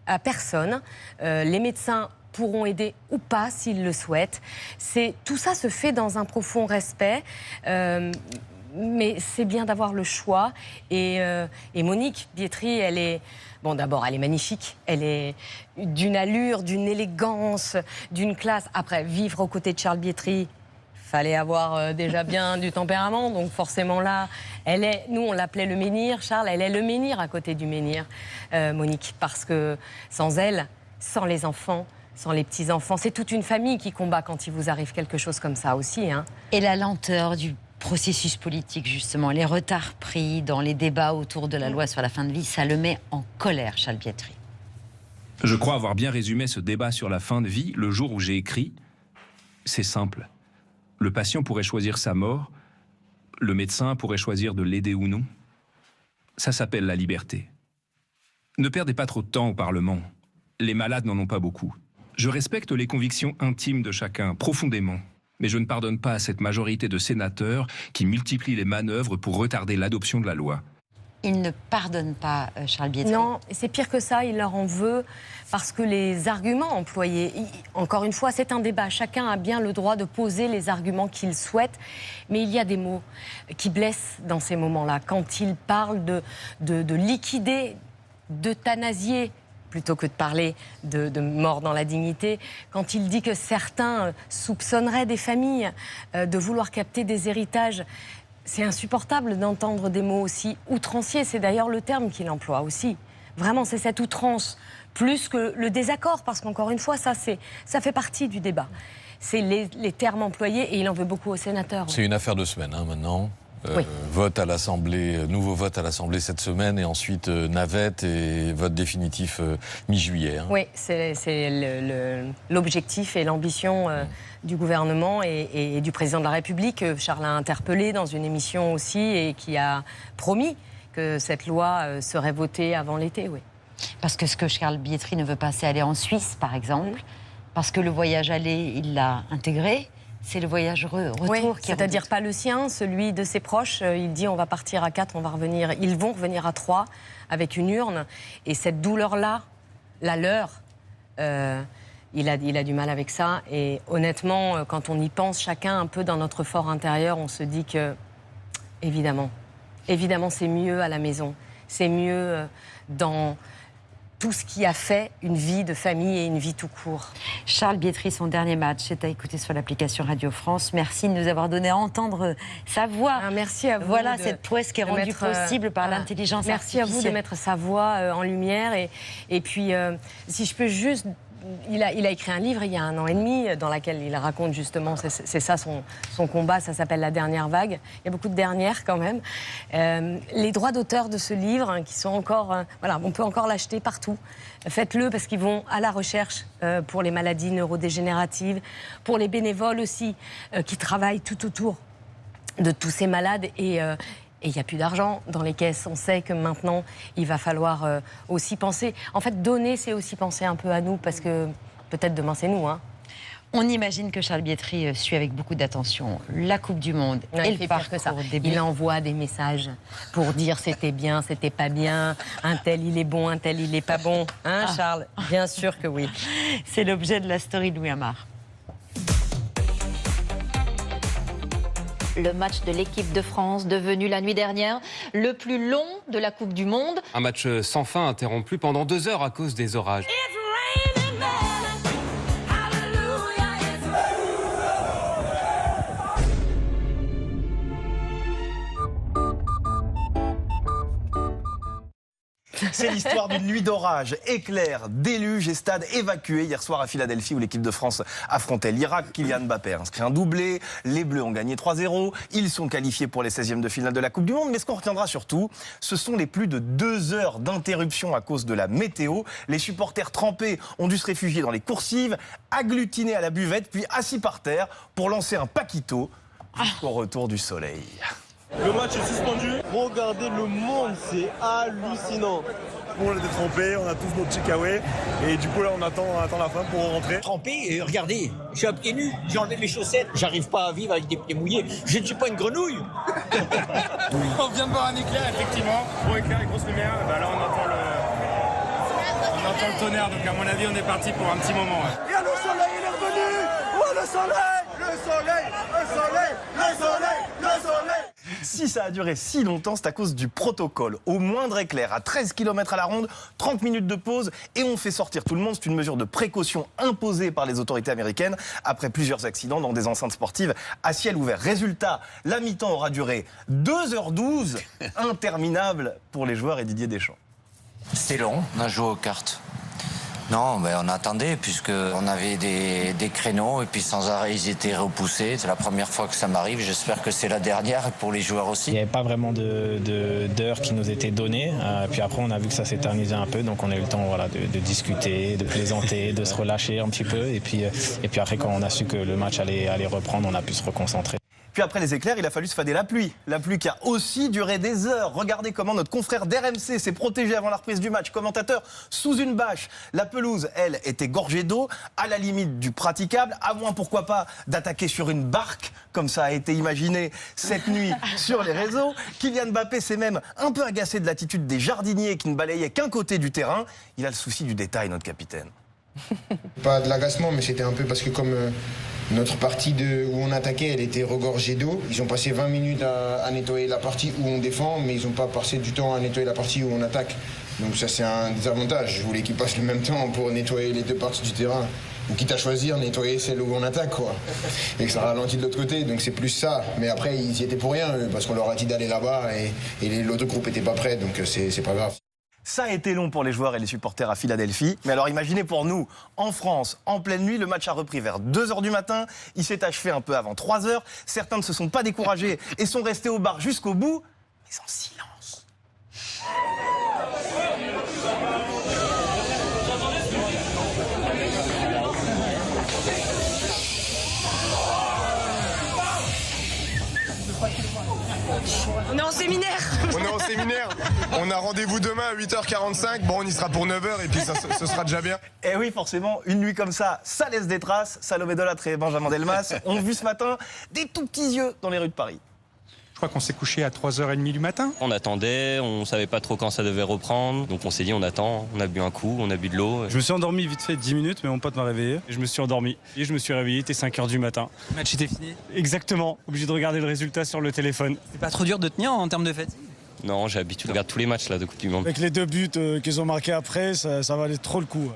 à personne. Les médecins pourront aider ou pas s'ils le souhaitent. Tout ça se fait dans un profond respect. Mais c'est bien d'avoir le choix. Et Monique Bietri, elle est... Bon, d'abord, elle est magnifique. Elle est d'une allure, d'une élégance, d'une classe. Après, vivre aux côtés de Charles Bietri, fallait avoir déjà bien du tempérament. Donc forcément là, nous on l'appelait le menhir. Charles, elle est le menhir à côté du menhir, Monique. Parce que sans elle, sans les enfants, sans les petits-enfants, c'est toute une famille qui combat quand il vous arrive quelque chose comme ça aussi. Hein. Et la lenteur du processus politique, justement, les retards pris dans les débats autour de la loi sur la fin de vie, ça le met en colère, Charles Bietri. Je crois avoir bien résumé ce débat sur la fin de vie le jour où j'ai écrit « C'est simple. Le patient pourrait choisir sa mort, le médecin pourrait choisir de l'aider ou non. Ça s'appelle la liberté. Ne perdez pas trop de temps au Parlement. Les malades n'en ont pas beaucoup. Je respecte les convictions intimes de chacun, profondément. Mais je ne pardonne pas à cette majorité de sénateurs qui multiplient les manœuvres pour retarder l'adoption de la loi. Il ne pardonne pas, Charles Bietri. Non, c'est pire que ça, il leur en veut parce que les arguments employés, encore une fois, c'est un débat. Chacun a bien le droit de poser les arguments qu'il souhaite, mais il y a des mots qui blessent dans ces moments-là. Quand il parle de liquider, d'euthanasier, plutôt que de parler de mort dans la dignité, quand il dit que certains soupçonneraient des familles de vouloir capter des héritages, c'est insupportable d'entendre des mots aussi outranciers. C'est d'ailleurs le terme qu'il emploie aussi. Vraiment, c'est cette outrance, plus que le désaccord, parce qu'encore une fois, ça fait partie du débat. C'est les termes employés, et il en veut beaucoup aux sénateurs. C'est une affaire de semaine, hein, maintenant. Oui. Vote à l'Assemblée, nouveau vote à l'Assemblée cette semaine, et ensuite navette et vote définitif mi-juillet. Hein. Oui, c'est l'objectif et l'ambition du gouvernement et du président de la République, que Charles a interpellé dans une émission aussi, et qui a promis que cette loi serait votée avant l'été. Oui. Parce que ce que Charles Bietri ne veut pas, c'est aller en Suisse, par exemple, parce que le voyage aller, il l'a intégré. C'est le voyage retour qui est... C'est-à-dire pas le sien, celui de ses proches. Il dit on va partir à 4, ils vont revenir à 3 avec une urne. Et cette douleur-là, la leur, il a du mal avec ça. Et honnêtement, quand on y pense chacun un peu dans notre fort intérieur, on se dit que, évidemment, c'est mieux à la maison. C'est mieux dans... tout ce qui a fait une vie de famille et une vie tout court. Charles Bietri, son dernier match, c'est à écouter sur l'application Radio France. Merci de nous avoir donné à entendre sa voix. Merci à vous. Voilà cette prouesse qui est rendue possible par l'intelligence artificielle. Merci à vous de mettre sa voix en lumière. Et puis, si je peux juste... Il a écrit un livre il y a 1 an et demi dans lequel il raconte justement, c'est ça son combat, ça s'appelle La Dernière Vague. Il y a beaucoup de dernières quand même. Les droits d'auteur de ce livre, hein, qui sont encore... voilà, on peut encore l'acheter partout. Faites-le parce qu'ils vont à la recherche pour les maladies neurodégénératives, pour les bénévoles aussi qui travaillent tout autour de tous ces malades. Et il n'y a plus d'argent dans les caisses. On sait que maintenant, il va falloir aussi penser... En fait, donner, c'est aussi penser un peu à nous, parce que peut-être demain, c'est nous. Hein. On imagine que Charles Bietri suit avec beaucoup d'attention la Coupe du Monde et le parcours des Bleus. Il envoie des messages pour dire c'était bien, c'était pas bien, un tel il est bon, un tel il est pas bon. Hein, Charles? Bien sûr que oui. C'est l'objet de la story de Louis Amar. Le match de l'équipe de France, devenu la nuit dernière le plus long de la Coupe du Monde. Un match sans fin interrompu pendant 2 heures à cause des orages. C'est l'histoire d'une nuit d'orage, éclairs, déluge et stade évacué hier soir à Philadelphie où l'équipe de France affrontait l'Irak. Kylian Mbappé a inscrit un doublé, les Bleus ont gagné 3-0, ils sont qualifiés pour les 16e de finale de la Coupe du Monde. Mais ce qu'on retiendra surtout, ce sont les plus de 2 heures d'interruption à cause de la météo. Les supporters trempés ont dû se réfugier dans les coursives, agglutinés à la buvette, puis assis par terre pour lancer un paquito jusqu'au retour du soleil. Le match est suspendu. Regardez le monde, c'est hallucinant. Nous, on était trempés, on a tous nos petits kawaii. Et du coup, là, on attend la fin pour rentrer. Trempé, et regardez, je suis à pieds nus, j'ai enlevé mes chaussettes. J'arrive pas à vivre avec des pieds mouillés. Je ne suis pas une grenouille. On vient de voir un éclair, effectivement. Gros éclair et grosse lumière. Bah là, on entend le tonnerre. Donc, à mon avis, on est parti pour un petit moment. Il y a le soleil, il est revenu. Oh, le soleil, le soleil, le soleil, le soleil, le soleil. Si ça a duré si longtemps, c'est à cause du protocole. Au moindre éclair, à 13 km à la ronde, 30 minutes de pause et on fait sortir tout le monde. C'est une mesure de précaution imposée par les autorités américaines après plusieurs accidents dans des enceintes sportives à ciel ouvert. Résultat, la mi-temps aura duré 2h12, interminable pour les joueurs et Didier Deschamps. C'était long, on a joué aux cartes. Non, mais on attendait puisqu'on avait des créneaux et puis sans arrêt ils étaient repoussés. C'est la première fois que ça m'arrive, j'espère que c'est la dernière pour les joueurs aussi. Il n'y avait pas vraiment d'heures qui nous étaient données. Puis après on a vu que ça s'éternisait un peu, donc on a eu le temps de discuter, de plaisanter, de se relâcher un petit peu. Et puis après quand on a su que le match allait reprendre, on a pu se reconcentrer. Puis après les éclairs, il a fallu se fader la pluie. La pluie qui a aussi duré des heures. Regardez comment notre confrère d'RMC s'est protégé avant la reprise du match. Commentateur sous une bâche. La pelouse, elle, était gorgée d'eau, à la limite du praticable, à moins, pourquoi pas, d'attaquer sur une barque, comme ça a été imaginé cette nuit sur les réseaux. Kylian Mbappé s'est même un peu agacé de l'attitude des jardiniers qui ne balayaient qu'un côté du terrain. Il a le souci du détail, notre capitaine. Pas de l'agacement, mais c'était un peu parce que comme notre partie où on attaquait, elle était regorgée d'eau. Ils ont passé 20 minutes à nettoyer la partie où on défend, mais ils n'ont pas passé du temps à nettoyer la partie où on attaque. Donc ça, c'est un désavantage. Je voulais qu'ils passent le même temps pour nettoyer les deux parties du terrain. Ou quitte à choisir, nettoyer celle où on attaque, quoi. Et que ça ralentit de l'autre côté, donc c'est plus ça. Mais après, ils y étaient pour rien, eux, parce qu'on leur a dit d'aller là-bas et l'autre groupe n'était pas prêt, donc c'est pas grave. Ça a été long pour les joueurs et les supporters à Philadelphie. Mais alors imaginez pour nous, en France, en pleine nuit, le match a repris vers 2h du matin. Il s'est achevé un peu avant 3h. Certains ne se sont pas découragés et sont restés au bar jusqu'au bout, mais en silence. On est en séminaire. On est en séminaire. On a rendez-vous demain à 8h45. Bon, on y sera pour 9h et puis ce sera déjà bien. Et oui, forcément, une nuit comme ça, ça laisse des traces. Salomé Delattre et Benjamin Delmas ont vu ce matin des tout petits yeux dans les rues de Paris. Je crois qu'on s'est couché à 3h30 du matin. On attendait, on savait pas trop quand ça devait reprendre. Donc on s'est dit on attend, on a bu un coup, on a bu de l'eau. Je me suis endormi vite fait 10 minutes, mais mon pote m'a réveillé. Et je me suis endormi. Et je me suis réveillé, il était 5h du matin. Le match était fini? Exactement. Obligé de regarder le résultat sur le téléphone. C'est pas trop dur de tenir en termes de fatigue? Non, j'ai l'habitude de regarder tous les matchs là, de Coupe du Monde. Avec les 2 buts qu'ils ont marqués après, ça valait trop le coup.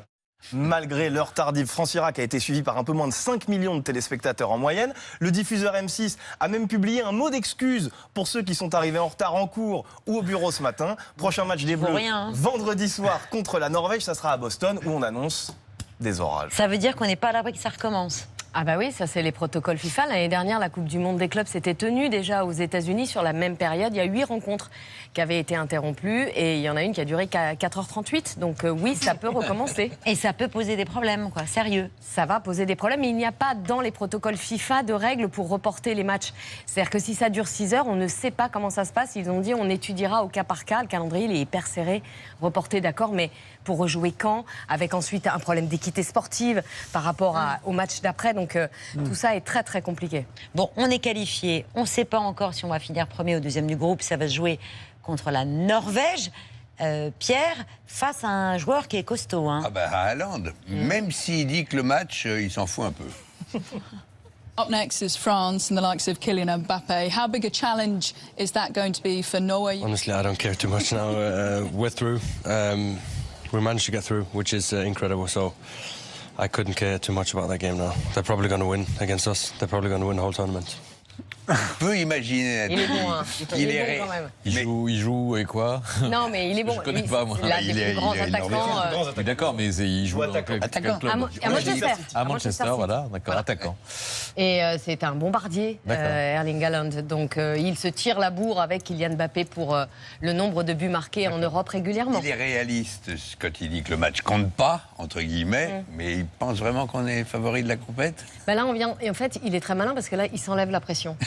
Malgré l'heure tardive, France-Irak a été suivi par un peu moins de 5 millions de téléspectateurs en moyenne. Le diffuseur M6 a même publié un mot d'excuse pour ceux qui sont arrivés en retard en cours ou au bureau ce matin. Prochain match des Bleus, vendredi soir contre la Norvège, ça sera à Boston où on annonce des orages. Ça veut dire qu'on n'est pas à l'abri que ça recommence? Ah bah oui, ça c'est les protocoles FIFA. L'année dernière, la Coupe du Monde des clubs s'était tenue déjà aux États-Unis sur la même période. Il y a 8 rencontres qui avaient été interrompues et il y en a une qui a duré qu'à 4h38. Donc oui, ça peut recommencer. Et ça peut poser des problèmes, quoi, sérieux. Ça va poser des problèmes, mais il n'y a pas dans les protocoles FIFA de règles pour reporter les matchs. C'est-à-dire que si ça dure 6 heures, on ne sait pas comment ça se passe. Ils ont dit on étudiera au cas par cas. Le calendrier il est hyper serré, reporté d'accord, mais pour rejouer quand? Avec ensuite un problème d'équité sportive par rapport au match d'après. Donc tout ça est très très compliqué. Bon, on est qualifié. On ne sait pas encore si on va finir premier ou deuxième du groupe. Ça va se jouer contre la Norvège. Pierre, face à un joueur qui est costaud. Hein. Ah bah Haaland, même s'il dit que le match, il s'en fout un peu. Up next is France and the likes of Kylian Mbappé. How big a challenge is that going to be for Norway? Honestly, I don't care too much now. We're through. We managed to get through, which is incredible. So I couldn't care too much about that game now. They're probably going to win against us. They're probably going to win the whole tournament. On peut imaginer. Il est bon, hein. Il est bon quand même. Il joue et quoi? Non, mais il est bon. Je connais pas, moi. L'un des plus grands attaquants. D'accord, mais il joue attaquant. À Manchester. À Manchester, voilà, d'accord, attaquant. Et c'est un bombardier, Erling Haaland. Donc il se tire la bourre avec Kylian Mbappé pour le nombre de buts marqués en Europe régulièrement. Il est réaliste quand il dit que le match compte pas, entre guillemets, mais il pense vraiment qu'on est favori de la compète. Bah là, on vient. Et en fait, il est très malin parce que là, il s'enlève la pression.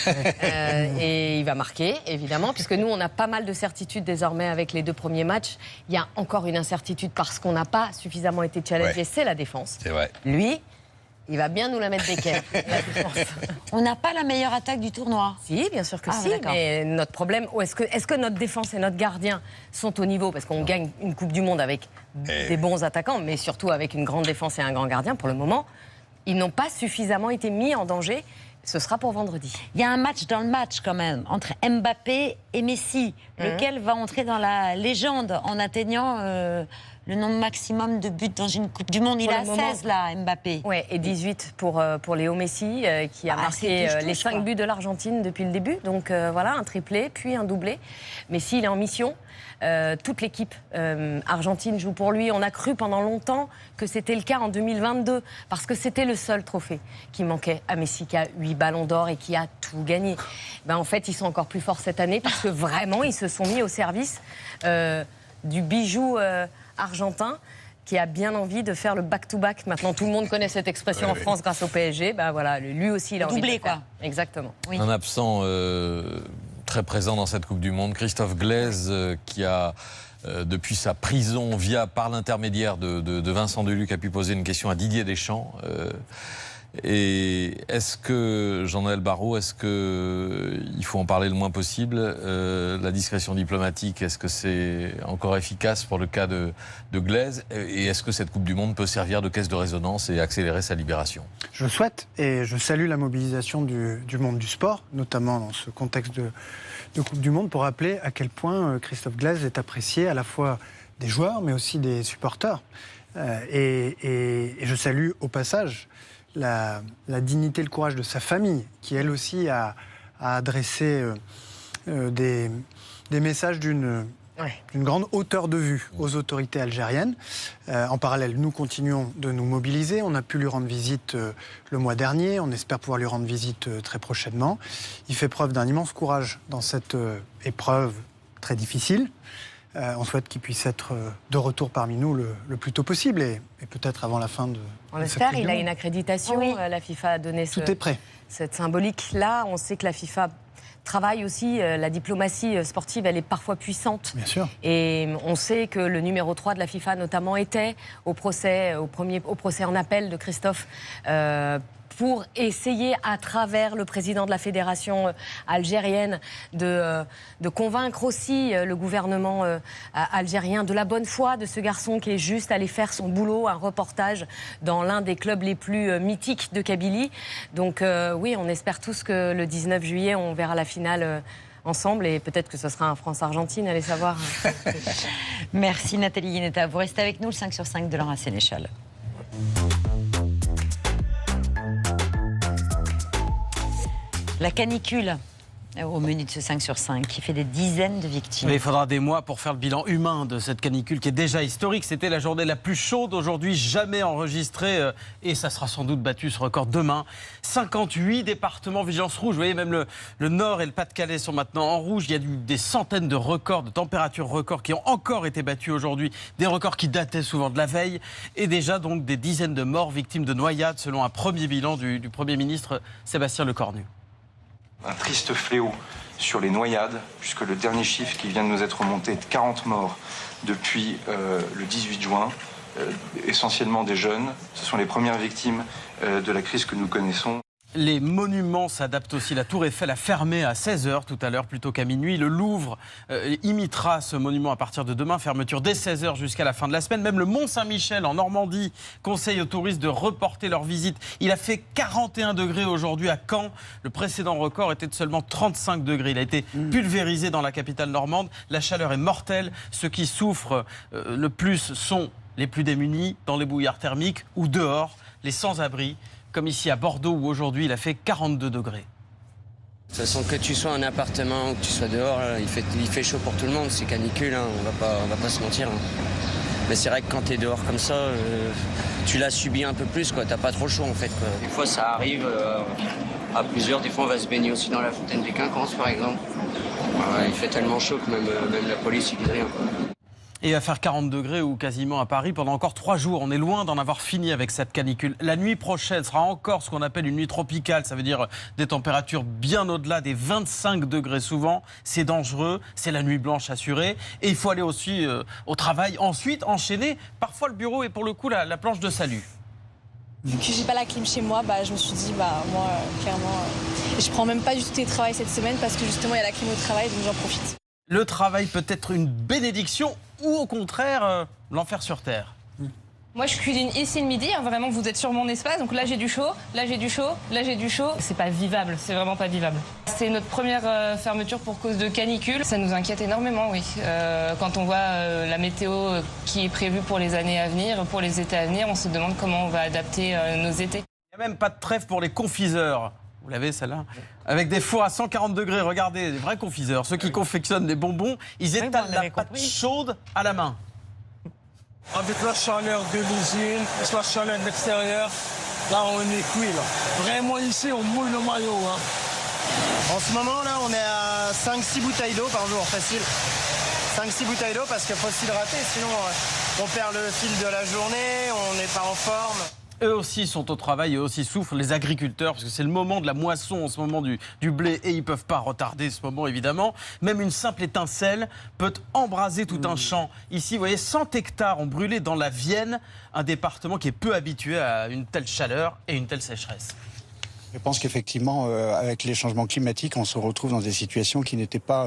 Et il va marquer, évidemment, puisque nous, on a pas mal de certitudes désormais avec les 2 premiers matchs. Il y a encore une incertitude parce qu'on n'a pas suffisamment été challengé, c'est la défense. C'est vrai. Lui, il va bien nous la mettre d'équerre, la défense. On n'a pas la meilleure attaque du tournoi. Si, bien sûr que si, mais notre problème, est-ce que notre défense et notre gardien sont au niveau? Parce qu'on gagne une Coupe du Monde avec des bons attaquants, mais surtout avec une grande défense et un grand gardien. Pour le moment, ils n'ont pas suffisamment été mis en danger. Ce sera pour vendredi. Il y a un match dans le match quand même, entre Mbappé et Messi. Lequel va entrer dans la légende en atteignant le nombre maximum de buts dans une Coupe du Monde? Il a 16 là, Mbappé. Oui, et 18 pour Léo Messi, qui a marqué les 5 buts de l'Argentine depuis le début. Donc voilà, un triplé, puis un doublé. Messi, il est en mission. Toute l'équipe argentine joue pour lui. On a cru pendant longtemps que c'était le cas en 2022, parce que c'était le seul trophée qui manquait à Messi, qui a 8 ballons d'or et qui a tout gagné. Ben, en fait, ils sont encore plus forts cette année, parce que vraiment, ils se sont mis au service du bijou argentin, qui a bien envie de faire le back-to-back. Maintenant, tout le monde connaît cette expression en France grâce au PSG. Ben, voilà, lui aussi, il a envie de le faire. Exactement. Oui. Un absent très présent dans cette Coupe du Monde, Christophe Glaise, qui a, depuis sa prison, par l'intermédiaire de Vincent Deluc, a pu poser une question à Didier Deschamps. Et est-ce que, Jean-Noël Barrot, est-ce qu'il faut en parler le moins possible? La discrétion diplomatique, est-ce que c'est encore efficace pour le cas de Glaise? Et est-ce que cette Coupe du Monde peut servir de caisse de résonance et accélérer sa libération? Je le souhaite, et je salue la mobilisation du monde du sport, notamment dans ce contexte de Coupe du Monde, pour rappeler à quel point Christophe Glaise est apprécié à la fois des joueurs, mais aussi des supporters. Et je salue au passage la dignité, le courage de sa famille, qui elle aussi a adressé des messages d'une grande hauteur de vue aux autorités algériennes. En parallèle, nous continuons de nous mobiliser. On a pu lui rendre visite le mois dernier. On espère pouvoir lui rendre visite très prochainement. Il fait preuve d'un immense courage dans cette épreuve très difficile. On souhaite qu'il puisse être de retour parmi nous le plus tôt possible et peut-être avant la fin de On l'espère, il a une accréditation. Oui. La FIFA a donné Tout est prêt. Cette symbolique-là. On sait que la FIFA travaille aussi. La diplomatie sportive, elle est parfois puissante. Bien sûr. Et on sait que le numéro 3 de la FIFA, notamment, était au procès en appel de Christophe. Pour essayer, à travers le président de la fédération algérienne, de convaincre aussi le gouvernement algérien de la bonne foi de ce garçon qui est juste allé faire son boulot, un reportage dans l'un des clubs les plus mythiques de Kabylie. Donc oui, on espère tous que le 19 juillet, on verra la finale ensemble et peut-être que ce sera un France-Argentine, allez savoir. Merci Nathalie Guinetta. Vous restez avec nous, le 5 sur 5 de Laura Sénéchal. La canicule au menu de ce 5 sur 5 qui fait des dizaines de victimes. Mais il faudra des mois pour faire le bilan humain de cette canicule qui est déjà historique. C'était la journée la plus chaude aujourd'hui jamais enregistrée et ça sera sans doute battu ce record demain. 58 départements vigilance rouge. Vous voyez, même le Nord et le Pas-de-Calais sont maintenant en rouge. Il y a des centaines de records, de températures records qui ont encore été battus aujourd'hui. Des records qui dataient souvent de la veille et déjà donc des dizaines de morts victimes de noyades selon un premier bilan du Premier ministre Sébastien Lecornu. Un triste fléau sur les noyades, puisque le dernier chiffre qui vient de nous être remonté est de 40 morts depuis le 18 juin, essentiellement des jeunes. Ce sont les premières victimes de la crise que nous connaissons. Les monuments s'adaptent aussi. La Tour Eiffel a fermé à 16h tout à l'heure plutôt qu'à minuit. Le Louvre imitera ce monument à partir de demain. Fermeture dès 16h jusqu'à la fin de la semaine. Même le Mont-Saint-Michel en Normandie conseille aux touristes de reporter leur visite. Il a fait 41 degrés aujourd'hui à Caen. Le précédent record était de seulement 35 degrés. Il a été pulvérisé dans la capitale normande. La chaleur est mortelle. Ceux qui souffrent le plus sont les plus démunis dans les brouillards thermiques ou dehors, les sans-abri. Comme ici à Bordeaux où aujourd'hui il a fait 42 degrés. De toute façon, que tu sois en appartement ou que tu sois dehors, il fait chaud pour tout le monde, c'est canicule, hein, on va pas se mentir. Hein. Mais c'est vrai que quand tu es dehors comme ça, tu l'as subi un peu plus, quoi. T'as pas trop chaud en fait. Quoi. Des fois ça arrive à plusieurs, des fois on va se baigner aussi dans la fontaine des Quinconces par exemple. Il fait tellement chaud que même la police il dit rien. Quoi. Et il va faire 40 degrés ou quasiment à Paris pendant encore 3 jours. On est loin d'en avoir fini avec cette canicule. La nuit prochaine sera encore ce qu'on appelle une nuit tropicale. Ça veut dire des températures bien au-delà des 25 degrés souvent. C'est dangereux, c'est la nuit blanche assurée. Et il faut aller aussi au travail. Ensuite, enchaîner. Parfois, le bureau est pour le coup la planche de salut. Vu que j'ai pas la clim chez moi, je me suis dit, moi, clairement, je prends même pas du tout télétravail cette semaine parce que justement, il y a la clim au travail, donc j'en profite. Le travail peut être une bénédiction ou au contraire l'enfer sur terre. Moi, je cuisine ici le midi, vraiment, vous êtes sur mon espace, donc là j'ai du chaud, là j'ai du chaud, là j'ai du chaud. C'est pas vivable, c'est vraiment pas vivable. C'est notre première fermeture pour cause de canicule. Ça nous inquiète énormément, oui. Quand on voit la météo qui est prévue pour les années à venir, pour les étés à venir, on se demande comment on va adapter nos étés. Il n'y a même pas de trêve pour les confiseurs. Vous l'avez celle-là? Avec des fours à 140 degrés, regardez, des vrais confiseurs. Ceux qui confectionnent les bonbons, ils étalent la pâte chaude à la main. Avec la chaleur de l'usine, la chaleur de l'extérieur, là on est cuit là. Vraiment ici on mouille le maillot. En ce moment là on est à 5-6 bouteilles d'eau par jour, facile. 5-6 bouteilles d'eau parce qu'il faut s'hydrater, sinon on perd le fil de la journée, on n'est pas en forme. Eux aussi sont au travail, eux aussi souffrent, les agriculteurs, parce que c'est le moment de la moisson en ce moment du blé et ils ne peuvent pas retarder ce moment évidemment. Même une simple étincelle peut embraser tout un champ. Ici, vous voyez, 100 hectares ont brûlé dans la Vienne, un département qui est peu habitué à une telle chaleur et une telle sécheresse. Je pense qu'effectivement, avec les changements climatiques, on se retrouve dans des situations qui n'étaient pas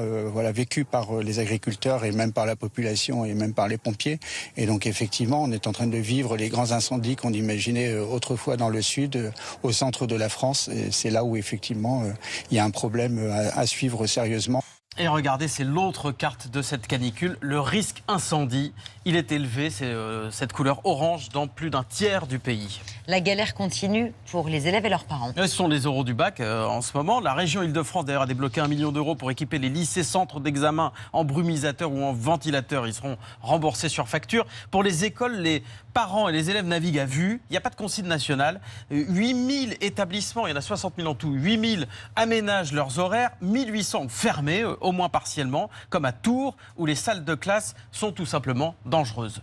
vécues par les agriculteurs et même par la population et même par les pompiers. Et donc effectivement, on est en train de vivre les grands incendies qu'on imaginait autrefois dans le sud, au centre de la France. Et c'est là où effectivement, il y a un problème à suivre sérieusement. Et regardez, c'est l'autre carte de cette canicule. Le risque incendie, il est élevé, c'est cette couleur orange dans plus d'un tiers du pays. La galère continue pour les élèves et leurs parents. Ce sont les euros du bac en ce moment. La région Île-de-France d'ailleurs a débloqué 1 million d'euros pour équiper les lycées centres d'examen en brumisateur ou en ventilateur. Ils seront remboursés sur facture. Pour les écoles, les parents et les élèves naviguent à vue. Il n'y a pas de consigne nationale. 8000 établissements, il y en a 60 000 en tout, 8000 aménagent leurs horaires. 1800 ont fermé, au moins partiellement, comme à Tours, où les salles de classe sont tout simplement dangereuses.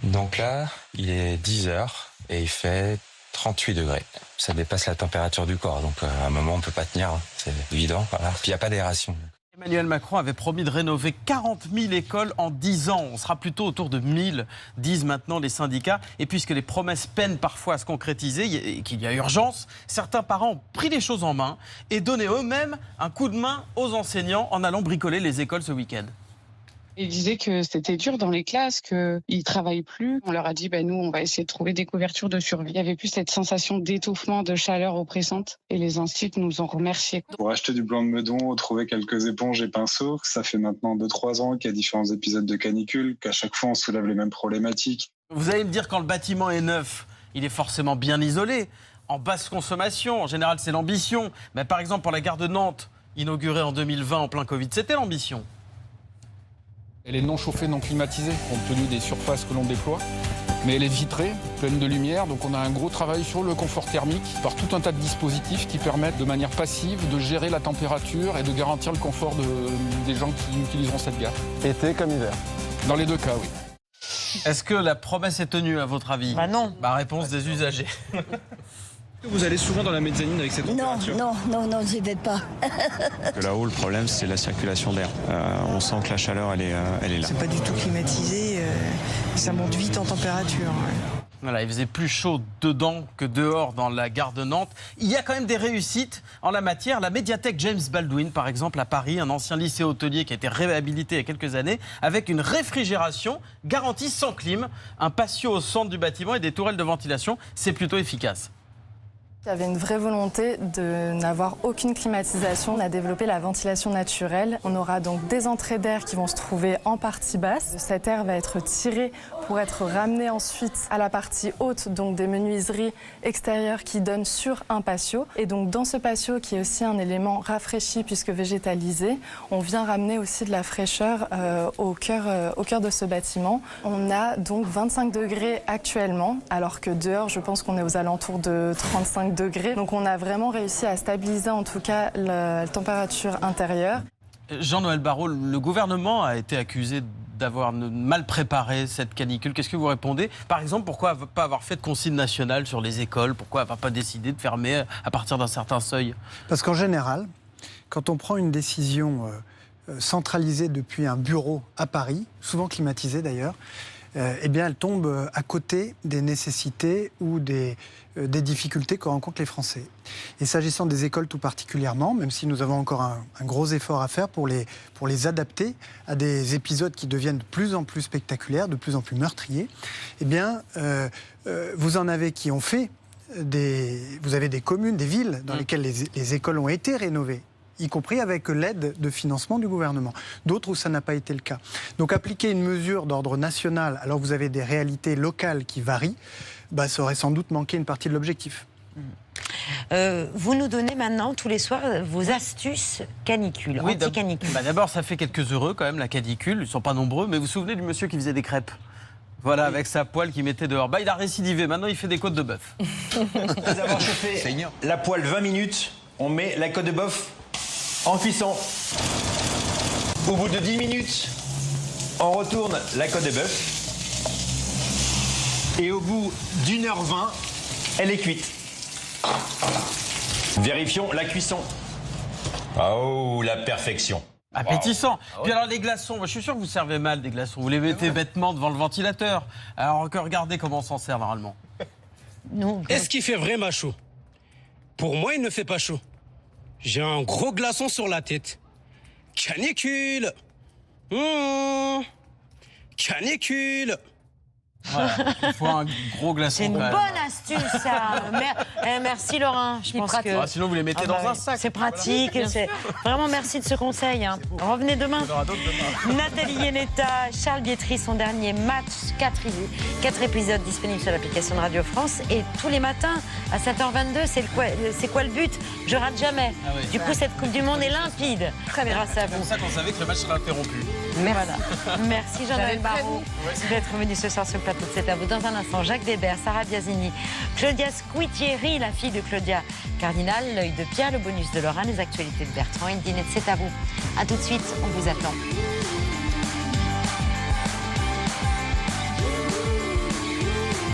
Donc là, il est 10h et il fait 38 degrés. Ça dépasse la température du corps, donc à un moment on ne peut pas tenir, c'est évident. Voilà. Puis il n'y a pas d'aération. Emmanuel Macron avait promis de rénover 40 000 écoles en 10 ans. On sera plutôt autour de 1000, disent maintenant les syndicats. Et puisque les promesses peinent parfois à se concrétiser et qu'il y a urgence, certains parents ont pris les choses en main et donné eux-mêmes un coup de main aux enseignants en allant bricoler les écoles ce week-end. Ils disaient que c'était dur dans les classes, qu'ils ne travaillent plus. On leur a dit, nous, on va essayer de trouver des couvertures de survie. Il n'y avait plus cette sensation d'étouffement, de chaleur oppressante. Et les instituts nous ont remerciés. Pour acheter du blanc de meudon, trouver quelques éponges et pinceaux, ça fait maintenant 2-3 ans qu'il y a différents épisodes de canicule, qu'à chaque fois on soulève les mêmes problématiques. Vous allez me dire, quand le bâtiment est neuf, il est forcément bien isolé, en basse consommation. En général, c'est l'ambition. Mais par exemple, pour la gare de Nantes, inaugurée en 2020 en plein Covid, c'était l'ambition. Elle est non chauffée, non climatisée, compte tenu des surfaces que l'on déploie. Mais elle est vitrée, pleine de lumière, donc on a un gros travail sur le confort thermique par tout un tas de dispositifs qui permettent de manière passive de gérer la température et de garantir le confort des gens qui utiliseront cette gare. Été comme hiver. Dans les deux cas, oui. Est-ce que la promesse est tenue à votre avis? Non. Réponse des usagers. Vous allez souvent dans la mezzanine avec cette température? Non, j'y vais pas. Là-haut, le problème, c'est la circulation d'air. On sent que la chaleur, elle est là. C'est pas du tout climatisé, ça monte vite en température. Ouais. Voilà, il faisait plus chaud dedans que dehors dans la gare de Nantes. Il y a quand même des réussites en la matière. La médiathèque James Baldwin, par exemple, à Paris, un ancien lycée hôtelier qui a été réhabilité il y a quelques années, avec une réfrigération garantie sans clim, un patio au centre du bâtiment et des tourelles de ventilation. C'est plutôt efficace. Il y avait une vraie volonté de n'avoir aucune climatisation. On a développé la ventilation naturelle. On aura donc des entrées d'air qui vont se trouver en partie basse. Cet air va être tiré pour être ramené ensuite à la partie haute, donc des menuiseries extérieures qui donnent sur un patio. Et donc dans ce patio, qui est aussi un élément rafraîchi puisque végétalisé, on vient ramener aussi de la fraîcheur au cœur de ce bâtiment. On a donc 25 degrés actuellement, alors que dehors, je pense qu'on est aux alentours de 35 degrés. Donc on a vraiment réussi à stabiliser en tout cas la température intérieure. Jean-Noël Barrot, le gouvernement a été accusé d'avoir mal préparé cette canicule? Qu'est-ce que vous répondez? Par exemple, pourquoi pas avoir fait de consigne nationale sur les écoles? Pourquoi avoir pas décidé de fermer à partir d'un certain seuil? Parce qu'en général, quand on prend une décision centralisée depuis un bureau à Paris, souvent climatisé d'ailleurs, eh bien, elle tombe à côté des nécessités ou des difficultés que rencontrent les Français. Et s'agissant des écoles tout particulièrement, même si nous avons encore un gros effort à faire pour les adapter à des épisodes qui deviennent de plus en plus spectaculaires, de plus en plus meurtriers, eh bien, vous en avez qui ont fait vous avez des communes, des villes dans lesquelles les écoles ont été rénovées, y compris avec l'aide de financement du gouvernement. D'autres où ça n'a pas été le cas. Donc appliquer une mesure d'ordre national alors que vous avez des réalités locales qui varient, ça aurait sans doute manqué une partie de l'objectif. Vous nous donnez maintenant tous les soirs vos astuces canicule, anti-canicule. D'abord, ça fait quelques heureux quand même, la canicule. Ils ne sont pas nombreux, mais vous vous souvenez du monsieur qui faisait des crêpes? Voilà, avec sa poêle qu'il mettait dehors. Il a récidivé, maintenant il fait des côtes de bœuf. Après avoir chauffé la poêle 20 minutes, on met la côte de bœuf en cuisson. Au bout de 10 minutes, on retourne la côte de bœuf. Et au bout d'1h20, elle est cuite. Vérifions la cuisson. Oh, la perfection. Appétissant. Puis alors les glaçons, je suis sûr que vous servez mal des glaçons. Vous les mettez bêtement devant le ventilateur. Alors regardez comment on s'en sert normalement. Est-ce qu'il fait vraiment chaud? Pour moi, il ne fait pas chaud. J'ai un gros glaçon sur la tête. Canicule. Canicule. Voilà, il faut un gros glaçon. C'est une bonne astuce, ça. Merci, Laurent. Je pense que... sinon, vous les mettez dans un sac. C'est pratique. Voilà. Vraiment, merci de ce conseil. Revenez demain. Nathalie Yeneta, Charles Bietri, son dernier match. 4 épisodes disponibles sur l'application de Radio France. Et tous les matins, à 7h22, c'est quoi le but? Je rate jamais. Du coup, cette Coupe du Monde est limpide. Grâce à vous. C'est comme ça qu'on savait que le match serait interrompu. Merci. Merci Jean-Noël Barrot d'être venu ce soir sur le plateau de C'est à vous. Dans un instant, Jacques Weber, Sarah Biasini, Claudia Squitieri, la fille de Claudia Cardinal, l'œil de Pierre, le bonus de Laura, les actualités de Bertrand et le dîner de C'est à vous. A tout de suite, on vous attend.